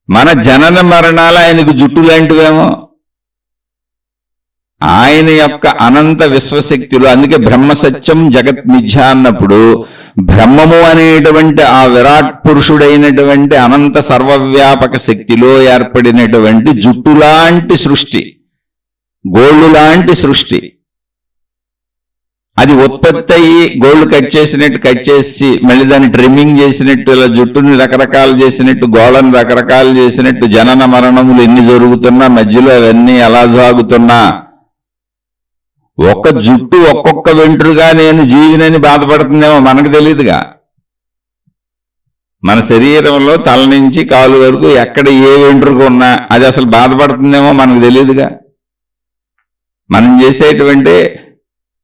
మన జనన మరణాలు ఆయనకు జుట్టు లాంటివేమో. ఆయన యొక్క అనంత విశ్వశక్తులు. అందుకే బ్రహ్మసత్యం జగత్ మిథ్య అన్నప్పుడు బ్రహ్మము అనేటువంటి ఆ విరాట్ పురుషుడైనటువంటి అనంత సర్వవ్యాపక శక్తిలో ఏర్పడినటువంటి జుట్టు లాంటి సృష్టి, గోళ్ళు లాంటి సృష్టి. అది ఉత్పత్తి అయ్యి గోళ్ళు కట్ చేసినట్టు కట్ చేసి మళ్ళీ దాన్ని ట్రిమ్మింగ్ చేసినట్టు, ఇలా జుట్టుని రకరకాలు చేసినట్టు, గోళ్ళను రకరకాలు చేసినట్టు, జనన మరణములు ఎన్ని జరుగుతున్నా మధ్యలో అవన్నీ ఎలా సాగుతున్నా ఒక్క జుట్టు ఒక్కొక్క వెంట్రుగా నేను జీవినని బాధపడుతుందేమో మనకు తెలియదుగా. మన శరీరంలో తల నుంచి కాలు వరకు ఎక్కడ ఏ వెంట్రుక ఉన్నా అది అసలు బాధపడుతుందేమో మనకు తెలియదుగా. మనం చేసేటువంటి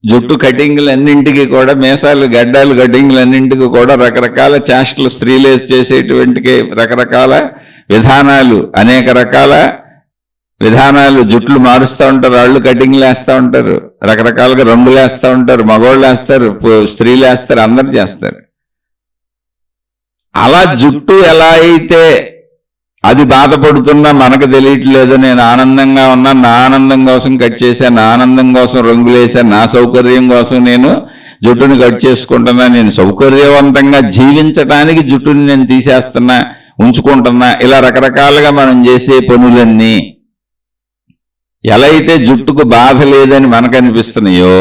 జుట్టు కటింగ్లన్నింటికి కూడా, మీసాలు గడ్డాలు కటింగ్లన్నింటికి కూడా రకరకాల చేష్టలు, స్త్రీలు చేసేటువంటి రకరకాల విధానాలు, అనేక రకాల విధానాలు. జుట్లు మారుస్తూ ఉంటారు, వాళ్ళు కటింగ్లు వేస్తూ ఉంటారు, రకరకాలుగా రంగులు వేస్తూ ఉంటారు, మగవాళ్ళు వేస్తారు, స్త్రీలు వేస్తారు, అందరు చేస్తారు. అలా జుట్టు ఎలా అయితే అది బాధపడుతున్నా మనకు తెలియట్లేదు. నేను ఆనందంగా ఉన్నా, నా ఆనందం కోసం కట్ చేశాను, నా ఆనందం కోసం రంగులు వేశాను, నా సౌకర్యం కోసం నేను జుట్టుని కట్ చేసుకుంటున్నా, నేను సౌకర్యవంతంగా జీవించడానికి జుట్టుని నేను తీసేస్తున్నా, ఉంచుకుంటున్నా. ఇలా రకరకాలుగా మనం చేసే పనులన్నీ ఎలా అయితే జుట్టుకు బాధ లేదని మనకు అనిపిస్తున్నాయో,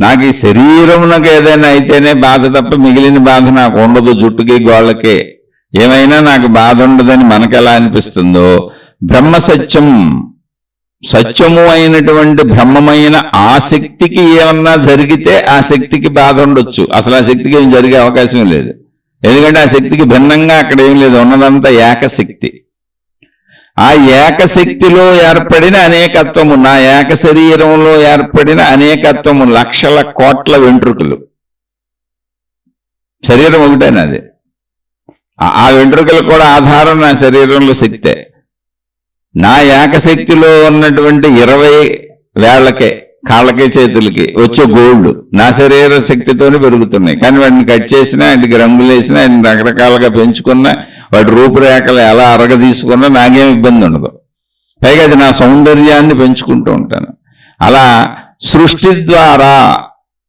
నాకు ఈ శరీరమునకు ఏదైనా అయితేనే బాధ తప్ప మిగిలిన బాధ నాకు ఉండదు. జుట్టుకి గోళ్ళకి ఏమైనా నాకు బాధ ఉండదని మనకు ఎలా అనిపిస్తుందో, బ్రహ్మసత్యం సత్యము అయినటువంటి బ్రహ్మమైన ఆ శక్తికి ఏమన్నా జరిగితే ఆ శక్తికి బాధ ఉండొచ్చు. అసలు ఆ శక్తికి ఏం జరిగే అవకాశం లేదు. ఎందుకంటే ఆ శక్తికి భిన్నంగా అక్కడ ఏం లేదు, ఉన్నదంతా ఏకశక్తి. ఆ ఏకశక్తిలో ఏర్పడిన అనేకత్వము, నా ఏక శరీరంలో ఏర్పడిన అనేకత్వము, లక్షల కోట్ల వెంట్రుకలు. శరీరం ఒకటేనాది. ఆ వెంట్రుకలు కూడా ఆధారం నా శరీరంలో శక్తే. నా ఏకశక్తిలో ఉన్నటువంటి 20 వేళ్లకే, కాళ్ళకి, చేతులకి వచ్చే గోళ్ళు నా శరీర శక్తితోనే పెరుగుతున్నాయి. కానీ వాటిని కట్ చేసినా, వాటికి రంగులు వేసినా, వాటిని రకరకాలుగా పెంచుకున్నా, వాటి రూపురేఖలు ఎలా అరగదీసుకున్నా నాకేం ఇబ్బంది ఉండదు. పైగా అది నా సౌందర్యాన్ని పెంచుకుంటూ ఉంటాను. అలా సృష్టి ద్వారా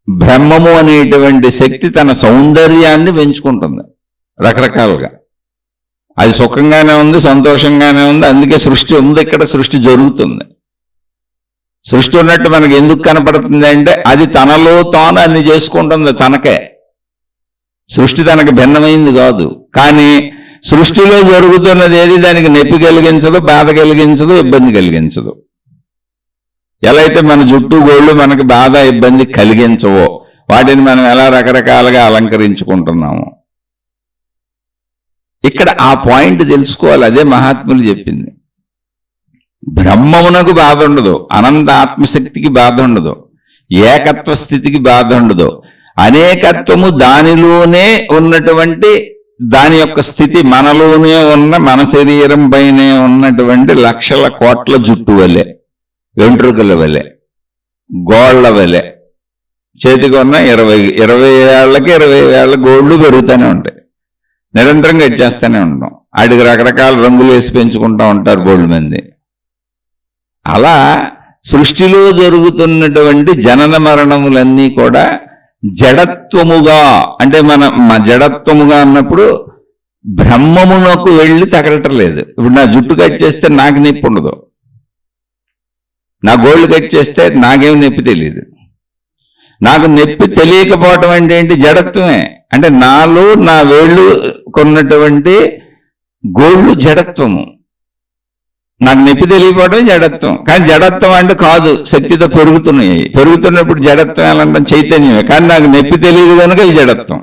బ్రహ్మము అనేటువంటి శక్తి తన సౌందర్యాన్ని పెంచుకుంటుంది రకరకాలుగా. అది సుఖంగానే ఉంది, సంతోషంగానే ఉంది. అందుకే సృష్టి ఉంది, ఇక్కడ సృష్టి జరుగుతుంది. సృష్టి ఉన్నట్టు మనకి ఎందుకు కనపడుతుంది అంటే అది తనలో తాను అన్ని చేసుకుంటుంది. తనకే సృష్టి తనకు భిన్నమైంది కాదు. కానీ సృష్టిలో జరుగుతున్నది ఏది దానికి నొప్పి కలిగించదు, బాధ కలిగించదు, ఇబ్బంది కలిగించదు. ఎలా అయితే మన జుట్టు గోళ్ళు మనకు బాధ ఇబ్బంది కలిగించవో, వాటిని మనం ఎలా రకరకాలుగా అలంకరించుకుంటున్నాము. ఇక్కడ ఆ పాయింట్ తెలుసుకోవాలి. అదే మహాత్ములు చెప్పింది. బ్రహ్మమునకు బాధ ఉండదు, అనంత ఆత్మశక్తికి బాధ ఉండదు, ఏకత్వ స్థితికి బాధ ఉండదు. అనేకత్వము దానిలోనే ఉన్నటువంటి దాని యొక్క స్థితి మనలోనే ఉన్న, మన శరీరం పైనే ఉన్నటువంటి లక్షల కోట్ల జుట్టు వలె, వెంట్రుకల వలె, గోళ్ల వలె. చేతికి ఉన్న 20 ఏళ్లకి 20 ఏళ్ల గోళ్లు పెరుగుతూనే ఉంటాయి. నిరంతరంగా ఇచ్చేస్తూనే ఉంటాం. వాటికి రకరకాల రంగులు వేసి పెంచుకుంటూ ఉంటారు గోల్డ్ మంది. అలా సృష్టిలో జరుగుతున్నటువంటి జనన మరణములన్నీ కూడా జడత్వముగా, అంటే మన జడత్వముగా అన్నప్పుడు బ్రహ్మమునకు వెళ్ళి తగలటం లేదు. ఇప్పుడు నా జుట్టు కట్ చేస్తే నాకు నొప్పి ఉండదు, నా గోళ్ళు కట్ చేస్తే నాకేం నొప్పి తెలియదు. నాకు నొప్పి తెలియకపోవటం అంటే ఏంటి? జడత్వమే. అంటే నాలో నా వేళ్ళు కొన్నటువంటి గోళ్ళు జడత్వము. నాకు నొప్పి తెలియకపోవడం జడత్వం. కానీ జడత్వం అంటే కాదు, శక్తితో పెరుగుతున్నాయి. పెరుగుతున్నప్పుడు జడత్వం ఎలా అంటే చైతన్యమే. కానీ నాకు నొప్పి తెలియదు కనుక ఇది జడత్వం.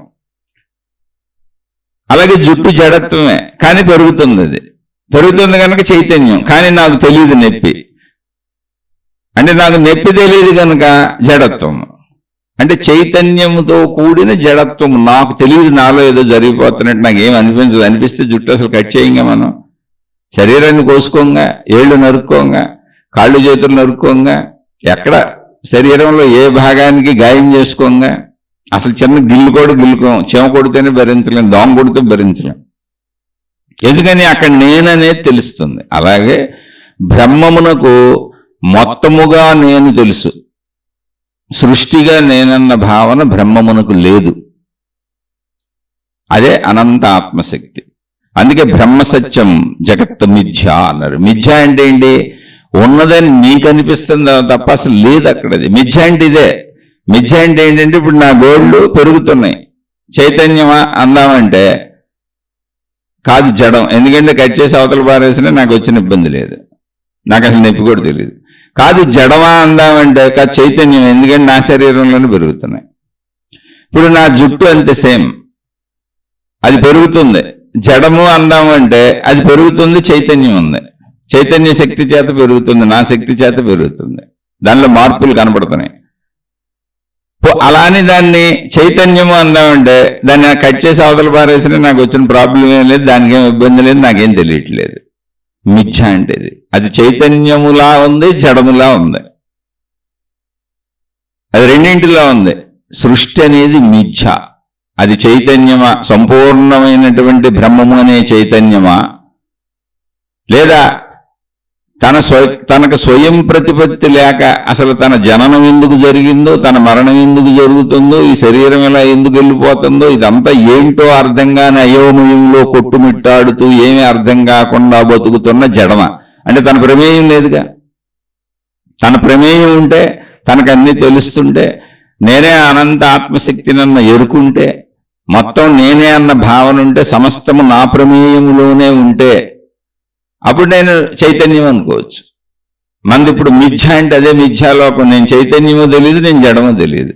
అలాగే జుట్టు జడత్వమే, కానీ పెరుగుతుంది. అది పెరుగుతుంది కనుక చైతన్యం, కానీ నాకు తెలియదు నొప్పి. అంటే నాకు నొప్పి తెలియదు కనుక జడత్వం. అంటే చైతన్యముతో కూడిన జడత్వం. నాకు తెలియదు నాలో ఏదో జరిగిపోతున్నట్టు, నాకు ఏం అనిపించదు. అనిపిస్తే జుట్టు అసలు కట్ చేయంగా, మనం శరీరాన్ని కోసుకోంగా, ఏళ్ళు నరుక్కోంగా, కాళ్ళు చేతులు నరుక్కోంగా, ఎక్కడ శరీరంలో ఏ భాగానికి గాయం చేసుకోంగా, అసలు చిన్న గిల్లు కూడా గిల్లుకోం. చెమ కొడితేనే భరించలేం, దోమ కొడితే భరించలేం. ఎందుకని? అక్కడ నేననేది తెలుస్తుంది. అలాగే బ్రహ్మమునకు మొత్తముగా నేను తెలుసు, సృష్టిగా నేనన్న భావన బ్రహ్మమునకు లేదు. అదే అనంత ఆత్మశక్తి. అందుకే బ్రహ్మసత్యం జగత్ మిథ్య అన్నారు. మిథ్య అంటే ఏంటి? ఉన్నదని నీకు అనిపిస్తుంది తప్ప అసలు లేదు అక్కడది. మిథ్య అంటే ఇదే. మిథ్య అంటే ఏంటంటే, ఇప్పుడు నా గోళ్ళు పెరుగుతున్నాయి, చైతన్యమా అందామంటే కాదు, జడం. ఎందుకంటే కట్ చేసి అవతల పారేసినా నాకు వచ్చిన ఇబ్బంది లేదు, నాకు అసలు నొప్పి కూడా తెలియదు. కాదు జడమా అందామంటే కాదు, చైతన్యం. ఎందుకంటే నా శరీరంలోనే పెరుగుతున్నాయి. ఇప్పుడు నా జుట్టు అంతే, సేమ్, అది పెరుగుతుంది. జడము అందామంటే అది పెరుగుతుంది, చైతన్యం ఉంది. చైతన్య శక్తి చేత పెరుగుతుంది, నా శక్తి చేత పెరుగుతుంది. దానిలో మార్పులు కనపడుతున్నాయి. అలానే దాన్ని చైతన్యము అందామంటే దాన్ని కట్ చేసి అవతల పారేసినా నాకు వచ్చిన ప్రాబ్లం ఏం లేదు, దానికి ఏం ఇబ్బంది లేదు, నాకేం తెలియట్లేదు. మిథ్య అంటే అది చైతన్యములా ఉంది, జడములా ఉంది. అది రెండింటిలా ఉంది. సృష్టి అనేది మిథ్య. అది చైతన్యమా, సంపూర్ణమైనటువంటి బ్రహ్మము అనే చైతన్యమా, లేదా తనకు స్వయం ప్రతిపత్తి లేక అసలు తన జననం ఎందుకు జరిగిందో, తన మరణం ఎందుకు జరుగుతుందో, ఈ శరీరం ఎలా ఎందుకు వెళ్ళిపోతుందో, ఇదంతా ఏంటో అర్థం కాని అయోమయంలో కొట్టుమిట్టాడుతూ ఏమీ అర్థం కాకుండా బతుకుతున్న జడమ. అంటే తన ప్రమేయం లేదుగా. తన ప్రమేయం ఉంటే, తనకు అన్నీ తెలుస్తుంటే, నేనే అనంత ఆత్మశక్తినన్న ఎరుకుంటే, మొత్తం నేనే అన్న భావన ఉంటే, సమస్తము నా ప్రమేయములోనే ఉంటే అప్పుడు నేను చైతన్యం అనుకోవచ్చు. మంది ఇప్పుడు మిథ్య అంటే అదే మిథ్యాలోకం. నేను చైతన్యమో తెలియదు, నేను జడమో తెలియదు,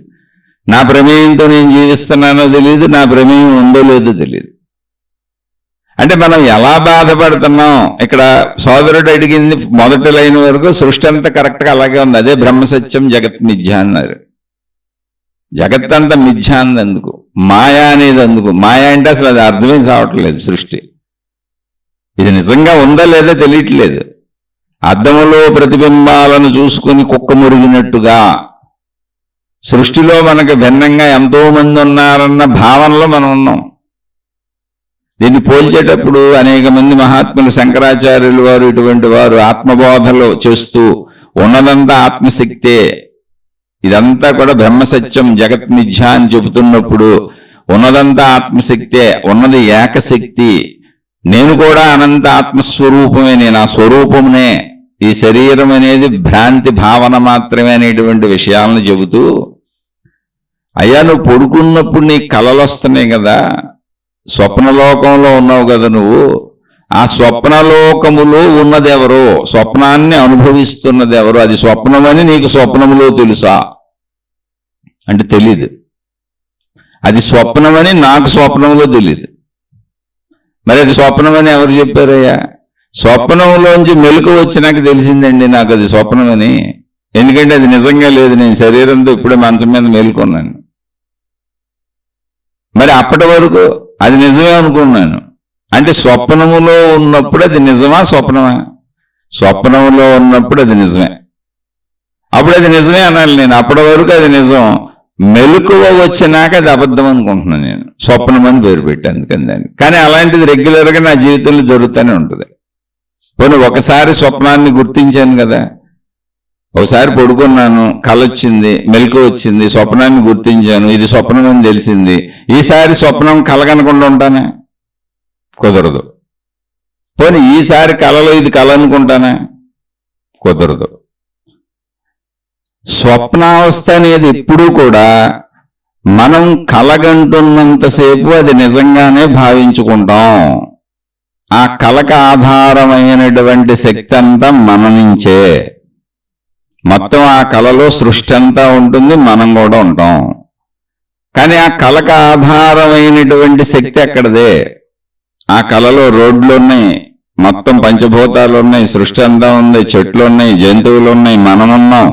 నా ప్రమేయంతో నేను జీవిస్తున్నానో తెలియదు, నా ప్రమేయం ఉందో లేదో తెలియదు. అంటే మనం ఎలా బాధపడుతున్నాం? ఇక్కడ సోదరుడు అడిగింది మొదటి లైన్ వరకు సృష్టి అంతా కరెక్ట్గా అలాగే ఉంది. అదే బ్రహ్మసత్యం జగత్ మిథ్య అన్నారు. జగత్ అంతా మిథ్య అన్నందుకు, మాయా అనేది అందుకు. మాయా అంటే అసలు అది అర్థమే కావట్లేదు. సృష్టి ఇది నిజంగా ఉందా లేదా తెలియట్లేదు. అద్దములో ప్రతిబింబాలను చూసుకుని కుక్క మురిగినట్టుగా సృష్టిలో మనకు భిన్నంగా ఎంతో మంది ఉన్నారన్న భావనలో మనం ఉన్నాం. దీన్ని పోల్చేటప్పుడు అనేక మంది మహాత్ములు, శంకరాచార్యులు వారు, ఇటువంటి వారు ఆత్మబోధలు చేస్తూ ఉన్నదంతా ఆత్మశక్తే, ఇదంతా కూడా బ్రహ్మసత్యం జగత్ మిథ్య అని చెబుతున్నప్పుడు ఉన్నదంతా ఆత్మశక్తే, ఉన్నది ఏకశక్తి, నేను కూడా అనంత ఆత్మస్వరూపమే, నేను ఆ స్వరూపమునే, ఈ శరీరం అనేది భ్రాంతి భావన మాత్రమే అనేటువంటి విషయాలను చెబుతూ, అయ్యా నువ్వు పడుకున్నప్పుడు నీ కలలు వస్తున్నాయి కదా, స్వప్నలోకంలో ఉన్నావు కదా నువ్వు, ఆ స్వప్నలోకములో ఉన్నదెవరో, స్వప్నాన్ని అనుభవిస్తున్నది ఎవరో, అది స్వప్నమని నీకు స్వప్నములో తెలుసా అంటే తెలీదు. అది స్వప్నమని నాకు స్వప్నంలో తెలీదు. మరి అది స్వప్నమని ఎవరు చెప్పారయ్యా? స్వప్నంలోంచి మెలకు వచ్చినాక తెలిసిందండి నాకు అది స్వప్నమని. ఎందుకంటే అది నిజంగా లేదు, నేను శరీరంతో ఇప్పుడే మంచం మీద మేలుకున్నాను. మరి అప్పటి వరకు అది నిజమే అనుకున్నాను. అంటే స్వప్నములో ఉన్నప్పుడు అది నిజమా స్వప్నమా? స్వప్నంలో ఉన్నప్పుడు అది నిజమే, అప్పుడు అది నిజమే అనాలి నేను. అప్పటి వరకు అది నిజం, మెలకువ వచ్చినాక అది అబద్ధం అనుకుంటున్నాను నేను. స్వప్నం అని పేరు పెట్టాను అందుకని దాన్ని. కానీ అలాంటిది రెగ్యులర్గా నా జీవితంలో జరుగుతూనే ఉంటుంది. పోనీ ఒకసారి స్వప్నాన్ని గుర్తించాను కదా, ఒకసారి పడుకున్నాను, కల వచ్చింది, మెలకువ వచ్చింది, స్వప్నాన్ని గుర్తించాను, ఇది స్వప్నం అని తెలిసింది. ఈసారి స్వప్నం కలగనకుండా ఉంటానే? కుదరదు. పోనీ ఈసారి కలలో ఇది కల అనుకుంటానా? కుదరదు. స్వప్నావస్థ అనేది ఎప్పుడూ కూడా మనం కలగంటున్నంతసేపు అది నిజంగానే భావించుకుంటాం. ఆ కళకు ఆధారమైనటువంటి శక్తి అంతా మన నుంచే. మొత్తం ఆ కళలో సృష్టి అంతా ఉంటుంది, మనం కూడా ఉంటాం. కానీ ఆ కళకు ఆధారమైనటువంటి శక్తి ఎక్కడదే? ఆ కళలో రోడ్లు ఉన్నాయి, మొత్తం పంచభూతాలు ఉన్నాయి, సృష్టి అంతా ఉంది, చెట్లు ఉన్నాయి, జంతువులు ఉన్నాయి, మనం ఉన్నాం.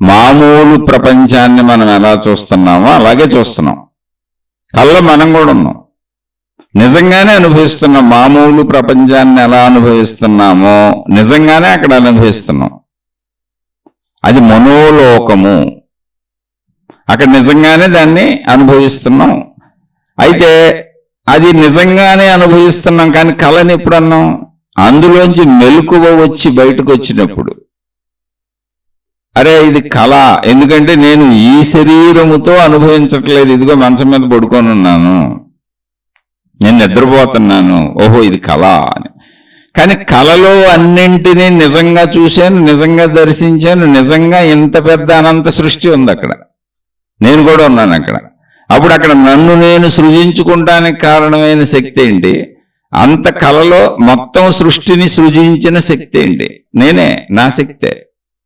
మామూలు ప్రపంచాన్ని మనం ఎలా చూస్తున్నామో అలాగే చూస్తున్నాం. కళ్ళ మనం కూడా ఉన్నాం, నిజంగానే అనుభవిస్తున్నాం. మామూలు ప్రపంచాన్ని ఎలా అనుభవిస్తున్నామో నిజంగానే అక్కడ అనుభవిస్తున్నాం. అది మనోలోకము, అక్కడ నిజంగానే దాన్ని అనుభవిస్తున్నాం. అయితే అది నిజంగానే అనుభవిస్తున్నాం, కానీ కళని ఎప్పుడు అన్నాం? అందులోంచి మెలకువ వచ్చి బయటకు వచ్చినప్పుడు. అరే ఇది కళ, ఎందుకంటే నేను ఈ శరీరముతో అనుభవించట్లేదు, ఇదిగో మంచం మీద పడుకొని ఉన్నాను, నేను నిద్రపోతున్నాను, ఓహో ఇది కళ అని. కానీ కళలో అన్నింటినీ నిజంగా చూశాను, నిజంగా దర్శించాను, నిజంగా ఇంత పెద్ద అనంత సృష్టి ఉంది అక్కడ, నేను కూడా ఉన్నాను అక్కడ. అప్పుడు అక్కడ నన్ను నేను సృజించుకుంటానికి కారణమైన శక్తి ఏంటి? అంత కళలో మొత్తం సృష్టిని సృజించిన శక్తి ఏంటి? నేనే, నా శక్తే,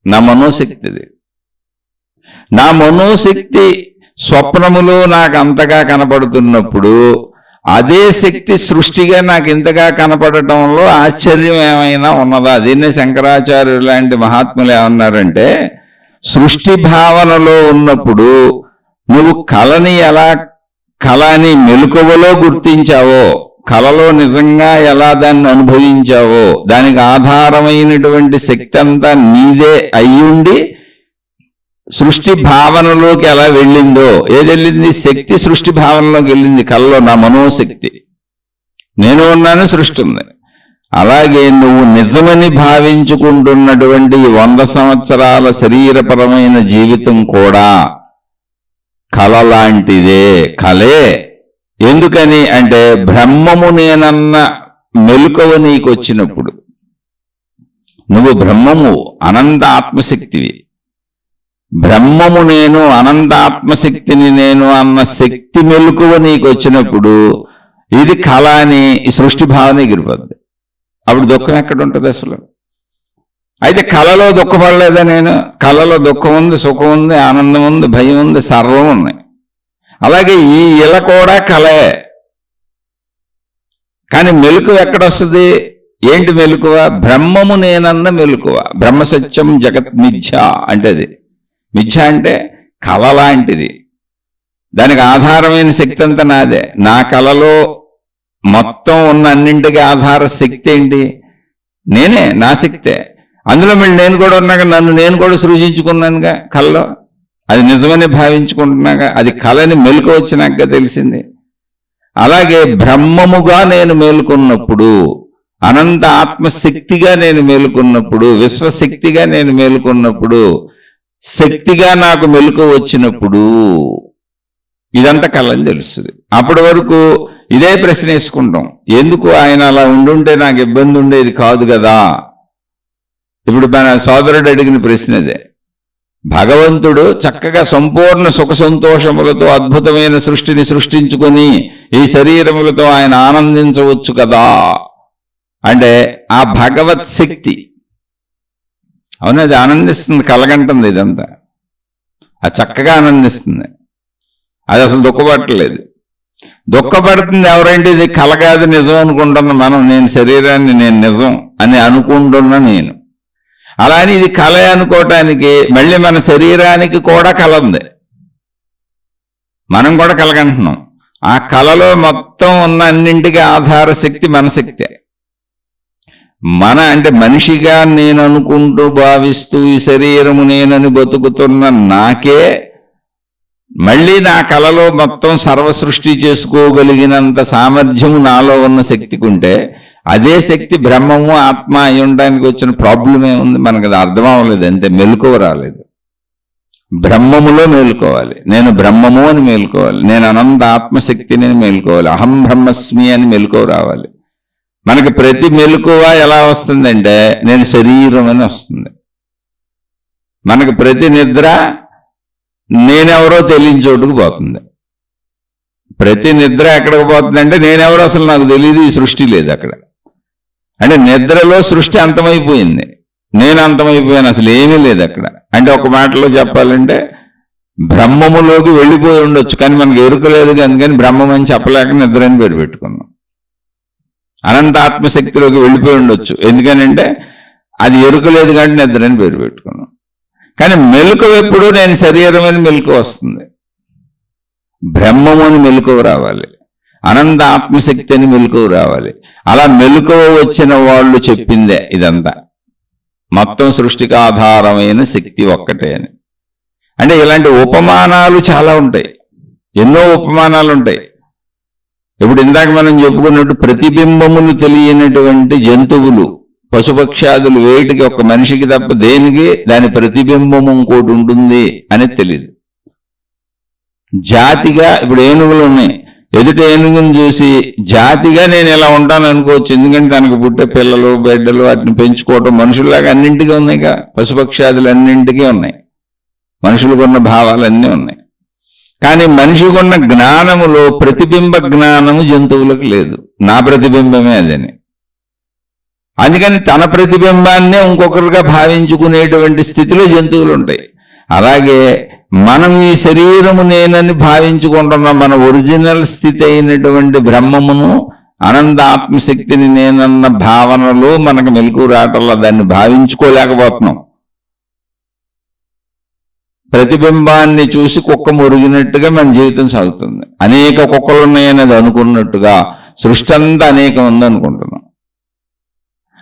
నా మనోశక్తిది. నా మనోశక్తి స్వప్నములో నాకు అంతగా కనపడుతున్నప్పుడు అదే శక్తి సృష్టిగా నాకు ఇంతగా కనపడటంలో ఆశ్చర్యం ఏమైనా ఉన్నదా? దీన్నే శంకరాచార్యులు లాంటి మహాత్ములు ఏమన్నారంటే, సృష్టి భావనలో ఉన్నప్పుడు నువ్వు కళని ఎలా కళని మెలకువలో గుర్తించావో, కళలో నిజంగా ఎలా దాన్ని అనుభవించావో, దానికి ఆధారమైనటువంటి శక్తి అంతా నీదే అయ్యుండి సృష్టి భావనలోకి ఎలా వెళ్ళిందో, ఏది వెళ్ళింది? శక్తి సృష్టి భావనలోకి వెళ్ళింది. కళలో నా మనోశక్తి, నేను ఉన్నాను, సృష్టి ఉంది. అలాగే నువ్వు నిజమని భావించుకుంటున్నటువంటి 100 సంవత్సరాల శరీరపరమైన జీవితం కూడా కళ లాంటిదే, కళే. ఎందుకని అంటే బ్రహ్మము నేనన్న మెలకువ నీకు వచ్చినప్పుడు, నువ్వు బ్రహ్మము, అనంత ఆత్మశక్తివి. బ్రహ్మము నేను, అనంత ఆత్మశక్తిని నేను అన్న శక్తి మెలకువ నీకు వచ్చినప్పుడు ఇది కళ అని ఈ సృష్టి భావన ఎగిరిపోద్ది. అప్పుడు దుఃఖం ఎక్కడ ఉంటుంది అసలు? అయితే కళలో దుఃఖపడలేదా నేను? కళలో దుఃఖం ఉంది, సుఖం ఉంది, ఆనందం ఉంది, భయం ఉంది, సర్వం ఉన్నాయి. అలాగే ఈ ఇల కూడా కళే. కానీ మెలకువ ఎక్కడొస్తుంది? ఏంటి మెలకువ? బ్రహ్మము నేనన్న మెలకువ. బ్రహ్మసత్యం జగత్ మిథ్య అంటే అది. మిథ్య అంటే కళ లాంటిది, దానికి ఆధారమైన శక్తి అంతా నాదే. నా కళలో మొత్తం ఉన్న అన్నింటికి ఆధార శక్తి ఏంటి? నేనే, నా శక్తే. అందులో మళ్ళీ నేను కూడా ఉన్నాక నన్ను నేను కూడా సృజించుకున్నానుగా కళలో, అది నిజమని భావించుకుంటున్నాగా, అది కళని మెలకు వచ్చినాక తెలిసింది. అలాగే బ్రహ్మముగా నేను మేలుకున్నప్పుడు, అనంత ఆత్మశక్తిగా నేను మేలుకున్నప్పుడు, విశ్వశక్తిగా నేను మేలుకున్నప్పుడు, శక్తిగా నాకు మెలకు వచ్చినప్పుడు ఇదంతా కళని తెలుస్తుంది. అప్పటి వరకు ఇదే ప్రశ్న వేసుకుంటాం, ఎందుకు ఆయన అలా ఉండుంటే నాకు ఇబ్బంది ఉండేది కాదు కదా. ఇప్పుడు మన సోదరుడు అడిగిన ప్రశ్న అదే. భగవంతుడు చక్కగా సంపూర్ణ సుఖ సంతోషములతో అద్భుతమైన సృష్టిని సృష్టించుకొని ఈ శరీరములతో ఆయన ఆనందించవచ్చు కదా అంటే ఆ భగవత్ శక్తి అవును, అది ఆనందిస్తుంది, కలగంటుంది. ఇదంతా అది చక్కగా ఆనందిస్తుంది, అది అసలు దుఃఖపడలేదు. దుఃఖపడుతుంది ఎవరంటే ఇది కలగాది నిజం అనుకుంటున్నా మనం. నేను శరీరాన్ని నేను నిజం అని అనుకుంటున్నా నేను. అలా అని ఇది కళ అనుకోవటానికి మళ్ళీ మన శరీరానికి కూడా కళ ఉంది, మనం కూడా కలగంటున్నాం. ఆ కళలో మొత్తం ఉన్న అన్నింటికి ఆధార శక్తి మన శక్తే. మన అంటే మనిషిగా నేను అనుకుంటూ భావిస్తూ ఈ శరీరము నేనని బతుకుతున్న నాకే మళ్ళీ నా కళలో మొత్తం సర్వసృష్టి చేసుకోగలిగినంత సామర్థ్యము నాలో ఉన్న శక్తికి ఉంటే, అదే శక్తి బ్రహ్మము ఆత్మ అయి ఉండడానికి వచ్చిన ప్రాబ్లం ఏముంది? మనకు అది అర్థం అవ్వలేదు, అంతే. మెలకువ రాలేదు. బ్రహ్మములో మేలుకోవాలి, నేను బ్రహ్మము అని మేలుకోవాలి, నేను అనంత ఆత్మశక్తిని మేలుకోవాలి, అహం బ్రహ్మస్మి అని మెలకువ రావాలి. మనకి ప్రతి మెలకువ ఎలా వస్తుందంటే నేను శరీరం అని వస్తుంది. మనకి ప్రతి నిద్ర నేనెవరో తెలియని చోటుకు పోతుంది. ప్రతి నిద్ర ఎక్కడికి పోతుందంటే నేనెవరో అసలు నాకు తెలియదు, ఈ సృష్టి లేదు అక్కడ. అంటే నిద్రలో సృష్టి అంతమైపోయింది, నేను అంతమైపోయాను, అసలు ఏమీ లేదు అక్కడ. అంటే ఒక మాటలో చెప్పాలంటే బ్రహ్మములోకి వెళ్ళిపోయి ఉండొచ్చు, కానీ మనకు ఎరుక లేదు. అందుకని బ్రహ్మం అని చెప్పలేక నిద్ర అని పేరు పెట్టుకున్నాం. అనంత ఆత్మశక్తిలోకి వెళ్ళిపోయి ఉండొచ్చు, ఎందుకనంటే అది ఎరుక లేదు కాబట్టి నిద్ర అని పేరు పెట్టుకున్నాం. కానీ మెలకువ ఎప్పుడు నేను శరీరం అని మెలకువ వస్తుంది, బ్రహ్మము అని మెలకువ రావాలి, అనంత ఆత్మశక్తి అని మెలకువ రావాలి. అలా మెలకువ వచ్చిన వాళ్ళు చెప్పిందే ఇదంతా, మొత్తం సృష్టికి ఆధారమైన శక్తి ఒక్కటే అని. అంటే ఇలాంటి ఉపమానాలు చాలా ఉంటాయి, ఎన్నో ఉపమానాలు ఉంటాయి. ఇప్పుడు ఇందాక మనం చెప్పుకున్నట్టు ప్రతిబింబములు తెలియనటువంటి జంతువులు, పశుపక్షాదులు వేటికి ఒక మనిషికి తప్ప దేనికి దాని ప్రతిబింబము ఇంకోటి ఉంటుంది అనేది తెలియదు. జాతిగా ఇప్పుడు ఏనుగులు ఉన్నాయి, ఎదుటి ఏనుగును చూసి జాతిగా నేను ఇలా ఉంటాను అనుకోవచ్చు, ఎందుకంటే తనకు పుట్టే పిల్లలు బిడ్డలు వాటిని పెంచుకోవటం మనుషుల్లాగా అన్నింటికీ ఉన్నాయిగా, పశుపక్షాదులు అన్నింటికీ ఉన్నాయి, మనుషులకు ఉన్న భావాలన్నీ ఉన్నాయి. కానీ మనిషికి ఉన్న జ్ఞానములో ప్రతిబింబ జ్ఞానము జంతువులకు లేదు, నా ప్రతిబింబమే అదని. అందుకని తన ప్రతిబింబాన్నే ఇంకొకరుగా భావించుకునేటువంటి స్థితిలో జంతువులు ఉంటాయి. అలాగే మనం ఈ శరీరము నేనని భావించుకుంటున్న మన ఒరిజినల్ స్థితి అయినటువంటి బ్రహ్మమును, అనంత ఆత్మశక్తిని నేనన్న భావనలో మనకు మెలకు రావటంలో దాన్ని భావించుకోలేకపోతున్నాం. ప్రతిబింబాన్ని చూసి కుక్క మురిగినట్టుగా మన జీవితం సాగుతుంది. అనేక కుక్కలు ఉన్నాయనేది అనుకున్నట్టుగా సృష్టి అంతా అనేకం ఉందనుకుంటున్నాం.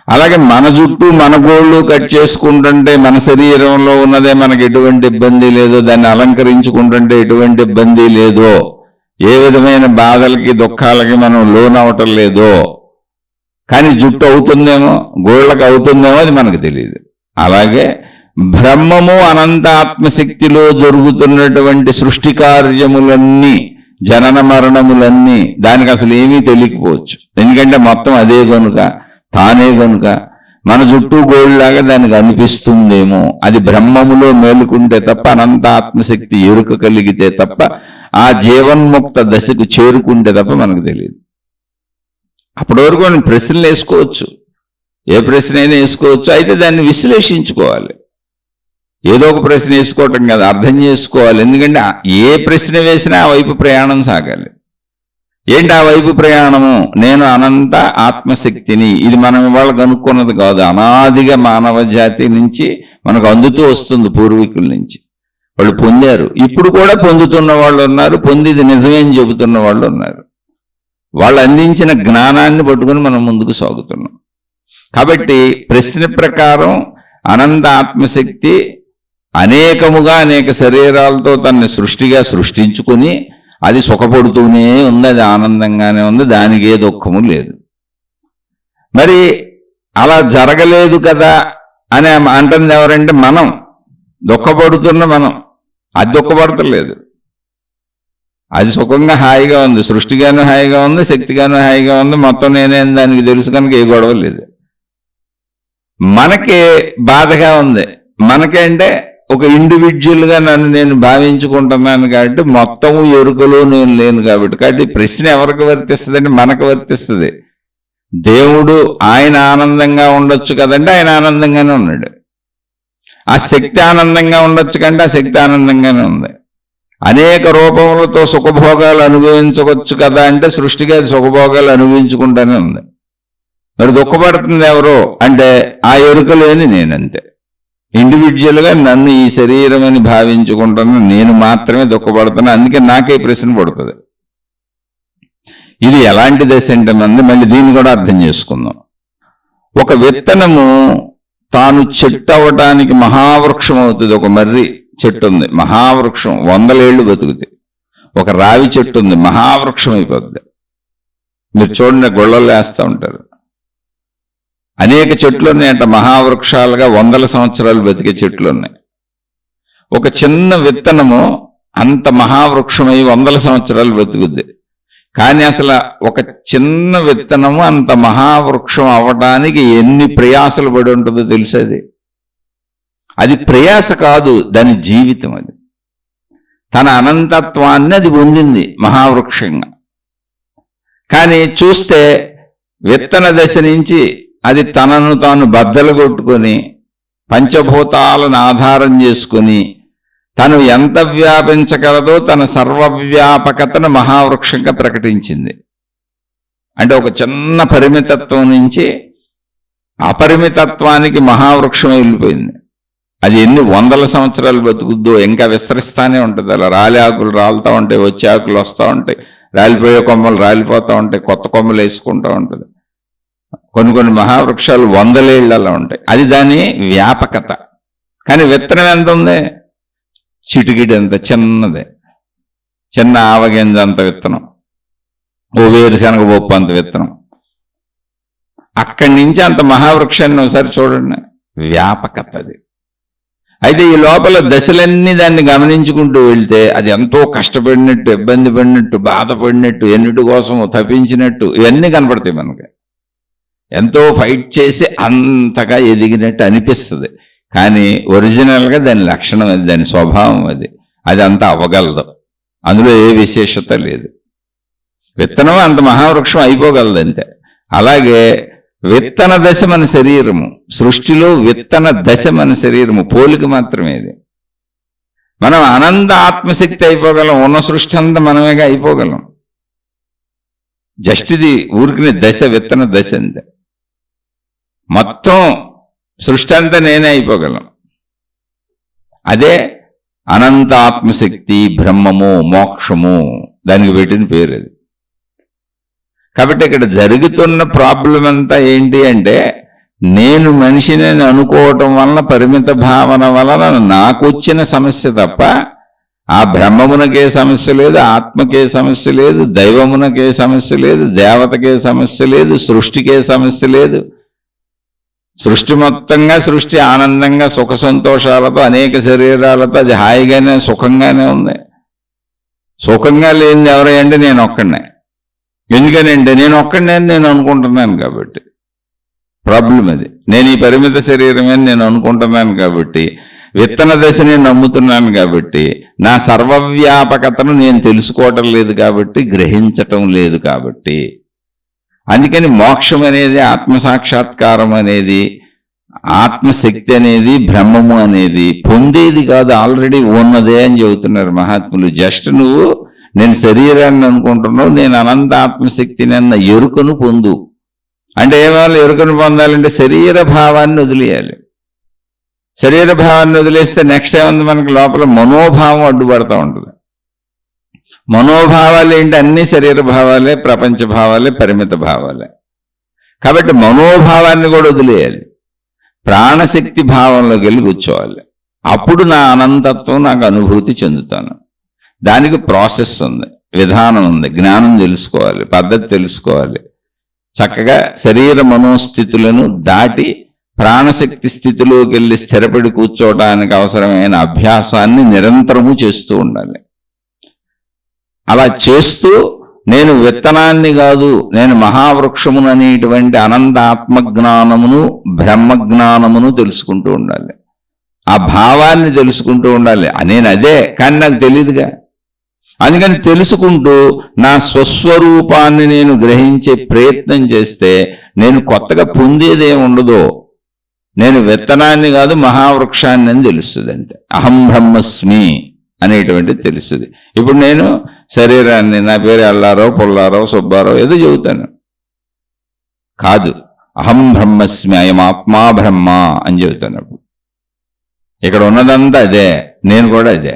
అలాగే మన జుట్టు మన గోళ్ళు కట్ చేసుకుంటుంటే మన శరీరంలో ఉన్నదే మనకి ఎటువంటి ఇబ్బంది లేదో, దాన్ని అలంకరించుకుంటుంటే ఎటువంటి ఇబ్బంది లేదో, ఏ విధమైన బాధలకి దుఃఖాలకి మనం లోనవటం లేదో, కానీ జుట్టు అవుతుందేమో గోళ్ళకి అవుతుందేమో అది మనకు తెలియదు. అలాగే బ్రహ్మము అనంత ఆత్మశక్తిలో జరుగుతున్నటువంటి సృష్టి కార్యములన్నీ, జనన మరణములన్నీ దానికి అసలు ఏమీ తెలియకపోవచ్చు, ఎందుకంటే మొత్తం అదే కనుక, తానే కనుక మన చుట్టూ గోళ్ళలాగా దానికి అనిపిస్తుందేమో. అది బ్రహ్మములో మేలుకుంటే తప్ప, అనంత ఆత్మశక్తి ఎరుక కలిగితే తప్ప, ఆ జీవన్ముక్త దశకు చేరుకుంటే తప్ప మనకు తెలియదు. అప్పటి వరకు మనం ప్రశ్నలు వేసుకోవచ్చు, ఏ ప్రశ్న అయినా వేసుకోవచ్చు, అయితే దాన్ని విశ్లేషించుకోవాలి. ఏదో ఒక ప్రశ్న వేసుకోవటం కదా, అర్థం చేసుకోవాలి. ఎందుకంటే ఏ ప్రశ్న వేసినా ఆ వైపు ప్రయాణం సాగాలి. ఏంటి ఆ వైపు ప్రయాణము? నేను అనంత ఆత్మశక్తిని. ఇది మనం ఇవాళ కనుక్కున్నది కాదు, అనాదిగా మానవ జాతి నుంచి మనకు అందుతూ వస్తుంది, పూర్వీకుల నుంచి. వాళ్ళు పొందారు, ఇప్పుడు కూడా పొందుతున్న వాళ్ళు ఉన్నారు, పొందిది నిజమేని చెబుతున్న వాళ్ళు ఉన్నారు. వాళ్ళు అందించిన జ్ఞానాన్ని పట్టుకుని మనం ముందుకు సాగుతున్నాం. కాబట్టి ప్రశ్న ప్రకారం అనంత ఆత్మశక్తి అనేకముగా అనేక శరీరాలతో తనని సృష్టిగా సృష్టించుకుని అది సుఖపడుతూనే ఉంది, అది ఆనందంగానే ఉంది, దానికి ఏ దుఃఖము లేదు. మరి అలా జరగలేదు కదా అని అంటుంది ఎవరంటే మనం. దుఃఖపడుతున్న మనం, అది దుఃఖపడతలేదు. అది సుఖంగా హాయిగా ఉంది, సృష్టిగాను హాయిగా ఉంది, శక్తిగాను హాయిగా ఉంది, మొత్తం నేనేం దానికి తెలుసు కనుక ఏ గొడవ లేదు. మనకే బాధగా ఉంది, మనకేంటే ఒక ఇండివిజువల్గా నేను భావించుకుంటున్నాను కాబట్టి, మొత్తము ఎరుకలో నేను లేను కాబట్టి ప్రశ్న ఎవరికి వర్తిస్తుంది అంటే మనకు వర్తిస్తుంది. దేవుడు ఆయన ఆనందంగా ఉండొచ్చు కదంటే ఆయన ఆనందంగానే ఉన్నాడు, ఆ శక్తి ఆనందంగా ఉండొచ్చు కంటే ఆ శక్తి ఆనందంగానే ఉంది. అనేక రూపములతో సుఖభోగాలు అనుభవించవచ్చు కదా అంటే సృష్టిగా సుఖభోగాలు అనుభవించుకుంటానే ఉంది. మరి దుఃఖపడుతుంది ఎవరో అంటే ఆ ఎరుక లేని నేనంతే. ఇండివిజువల్గా నన్ను ఈ శరీరం అని భావించుకుంటాను, నేను మాత్రమే దుఃఖపడుతున్నా, అందుకే నాకే ప్రశ్న పడుతుంది. ఇది ఎలాంటి దశ అంటే మళ్ళీ దీన్ని కూడా అర్థం చేసుకుందాం. ఒక విత్తనము తాను చెట్టు అవ్వటానికి మహావృక్షం అవుతుంది. ఒక మర్రి చెట్టు ఉంది, మహావృక్షం, 100 ఏళ్ళు బతుకుతుంది. ఒక రావి చెట్టు ఉంది, మహావృక్షం అయిపోద్ది. మీరు చూడండి, గొళ్ళల్లో వేస్తూ ఉంటారు. అనేక చెట్లు ఉన్నాయంట, మహావృక్షాలుగా 100 సంవత్సరాలు బతికే చెట్లు ఉన్నాయి. ఒక చిన్న విత్తనము అంత మహావృక్షమై 100 సంవత్సరాలు బతుకుద్ది. కానీ అసలు ఒక చిన్న విత్తనము అంత మహావృక్షం అవ్వడానికి ఎన్ని ప్రయాసలు పడి ఉంటుందో తెలిసేది. అది ప్రయాస కాదు, దాని జీవితం. అది తన అనంతత్వాన్ని అది పొందింది మహావృక్షంగా. కానీ చూస్తే విత్తన దశ నుంచి అది తనను తాను బద్దలు కొట్టుకొని పంచభూతాలను ఆధారం చేసుకుని తను ఎంత వ్యాపించగలదో తన సర్వవ్యాపకతను మహావృక్షంగా ప్రకటించింది. అంటే ఒక చిన్న పరిమితత్వం నుంచి అపరిమితత్వానికి మహావృక్షం వెళ్ళిపోయింది. అది ఎన్ని వందల సంవత్సరాలు బతుకుద్దో ఇంకా విస్తరిస్తానే ఉంటుంది. అలా రాలి ఆకులు రాలుతూ ఉంటాయి, వచ్చే ఆకులు వస్తూ ఉంటాయి, రాలిపోయే కొమ్మలు రాలిపోతూ ఉంటాయి, కొత్త కొమ్మలు వేసుకుంటూ ఉంటుంది. కొన్ని మహావృక్షాలు 100 ఏళ్ళు అలా ఉంటాయి. అది దాని వ్యాపకత. కానీ విత్తనం ఎంత ఉంది? చిటికిడి అంత చిన్నదే, చిన్న ఆవగింజ అంత విత్తనం, ఓ వేరుశనగ పప్పు అంత విత్తనం. అక్కడి నుంచి అంత మహావృక్షాన్ని ఒకసారి చూడండి, వ్యాపకత అది. అయితే ఈ లోపల దశలన్నీ దాన్ని గమనించుకుంటూ వెళ్తే అది ఎంతో కష్టపడినట్టు, ఇబ్బంది పడినట్టు, బాధపడినట్టు, ఎన్నిటి కోసం తప్పించినట్టు ఇవన్నీ కనపడతాయి మనకి. ఎంతో ఫైట్ చేసి అంతగా ఎదిగినట్టు అనిపిస్తుంది. కానీ ఒరిజినల్గా దాని లక్షణం అది, దాని స్వభావం అది. అది అంత అవ్వగలదు, అందులో ఏ విశేషత లేదు. విత్తనం అంత మహావృక్షం అయిపోగలదు అంతే. అలాగే విత్తన దశ మన శరీరము, సృష్టిలో విత్తన దశ మన శరీరము, పోలిక మాత్రమే ఇది. మనం అనంత ఆత్మశక్తి అయిపోగలం, ఉన్న సృష్టి అంతా మనమేగా అయిపోగలం. జస్ట్ ఇది ఊరికి దశ, విత్తన దశ అంతే. మొత్తం సృష్టి అంతా నేనే అయిపోగలం. అదే అనంత ఆత్మశక్తి, బ్రహ్మము, మోక్షము, దానికి పెట్టిన పేరు అది. కాబట్టి ఇక్కడ జరుగుతున్న ప్రాబ్లం అంతా ఏంటి అంటే, నేను మనిషిని అనుకోవటం వలన, పరిమిత భావన వలన నాకు వచ్చిన సమస్య తప్ప ఆ బ్రహ్మమునకే సమస్య లేదు, ఆత్మకే సమస్య లేదు, దైవమునకే సమస్య లేదు, దేవతకే సమస్య లేదు, సృష్టికే సమస్య లేదు. సృష్టి మొత్తంగా సృష్టి ఆనందంగా సుఖ సంతోషాలతో అనేక శరీరాలతో అది హాయిగానే సుఖంగానే ఉంది. సుఖంగా లేనిది ఎవరంటే నేను ఒక్కడనే. ఎందుకనంటే నేను ఒక్కడనే నేను అనుకుంటున్నాను కాబట్టి ప్రాబ్లం అది. నేను ఈ పరిమిత శరీరమే నేను అనుకుంటున్నాను కాబట్టి, విత్తన దశని నమ్ముతున్నాను కాబట్టి, నా సర్వవ్యాపకతను నేను తెలుసుకోవటం లేదు కాబట్టి, గ్రహించటం లేదు కాబట్టి. అందుకని మోక్షం అనేది, ఆత్మసాక్షాత్కారం అనేది, ఆత్మశక్తి అనేది, బ్రహ్మము అనేది పొందేది కాదు, ఆల్రెడీ ఉన్నదే అని చెబుతున్నారు మహాత్ములు. జస్ట్ నువ్వు నేను శరీరాన్ని అనుకుంటున్నావు, నేను అనంత ఆత్మశక్తిని అన్న ఎరుకను పొందు. అంటే ఏమైనా ఎరుకను పొందాలంటే శరీర భావాన్ని వదిలేయాలి. శరీర భావాన్ని వదిలేస్తే నెక్స్ట్ ఏముంది మనకి? లోపల మనోభావం అడ్డుపడతా ఉంటుంది. మనోభావాలు ఏంటి? అన్ని శరీర భావాలే, ప్రపంచ భావాలే, పరిమిత భావాలే. కాబట్టి మనోభావాన్ని కూడా వదిలేయాలి, ప్రాణశక్తి భావంలోకి వెళ్ళి కూర్చోవాలి. అప్పుడు నా అనంతత్వం నాకు అనుభూతి చెందుతాను. దానికి ప్రాసెస్ ఉంది, విధానం ఉంది, జ్ఞానం తెలుసుకోవాలి, పద్ధతి తెలుసుకోవాలి. చక్కగా శరీర మనోస్థితులను దాటి ప్రాణశక్తి స్థితిలోకి వెళ్ళి స్థిరపడి కూర్చోవడానికి అవసరమైన అభ్యాసాన్ని నిరంతరము చేస్తూ ఉండాలి. అలా చేస్తూ నేను విత్తనాన్ని కాదు, నేను మహావృక్షమును అనేటువంటి అనంత ఆత్మజ్ఞానమును, బ్రహ్మజ్ఞానమును తెలుసుకుంటూ ఉండాలి. ఆ భావాన్ని తెలుసుకుంటూ ఉండాలి. నేను అదే, కానీ నాకు తెలియదుగా. అందుకని తెలుసుకుంటూ నా స్వస్వరూపాన్ని నేను గ్రహించే ప్రయత్నం చేస్తే నేను కొత్తగా పొందేదేం ఉండదో. నేను విత్తనాన్ని కాదు, మహావృక్షాన్ని అని తెలుస్తుంది. అంటే అహం బ్రహ్మస్మి అనేటువంటిది తెలుస్తుంది. ఇప్పుడు నేను శరీరాన్ని, నా పేరు అల్లారో, పుల్లారో, సుబ్బారో ఏదో చెబుతాను కాదు, అహం బ్రహ్మస్మి, అయం ఆత్మా బ్రహ్మ అని చెబుతాను. ఇక్కడ ఉన్నదంతా అదే, నేను కూడా అదే,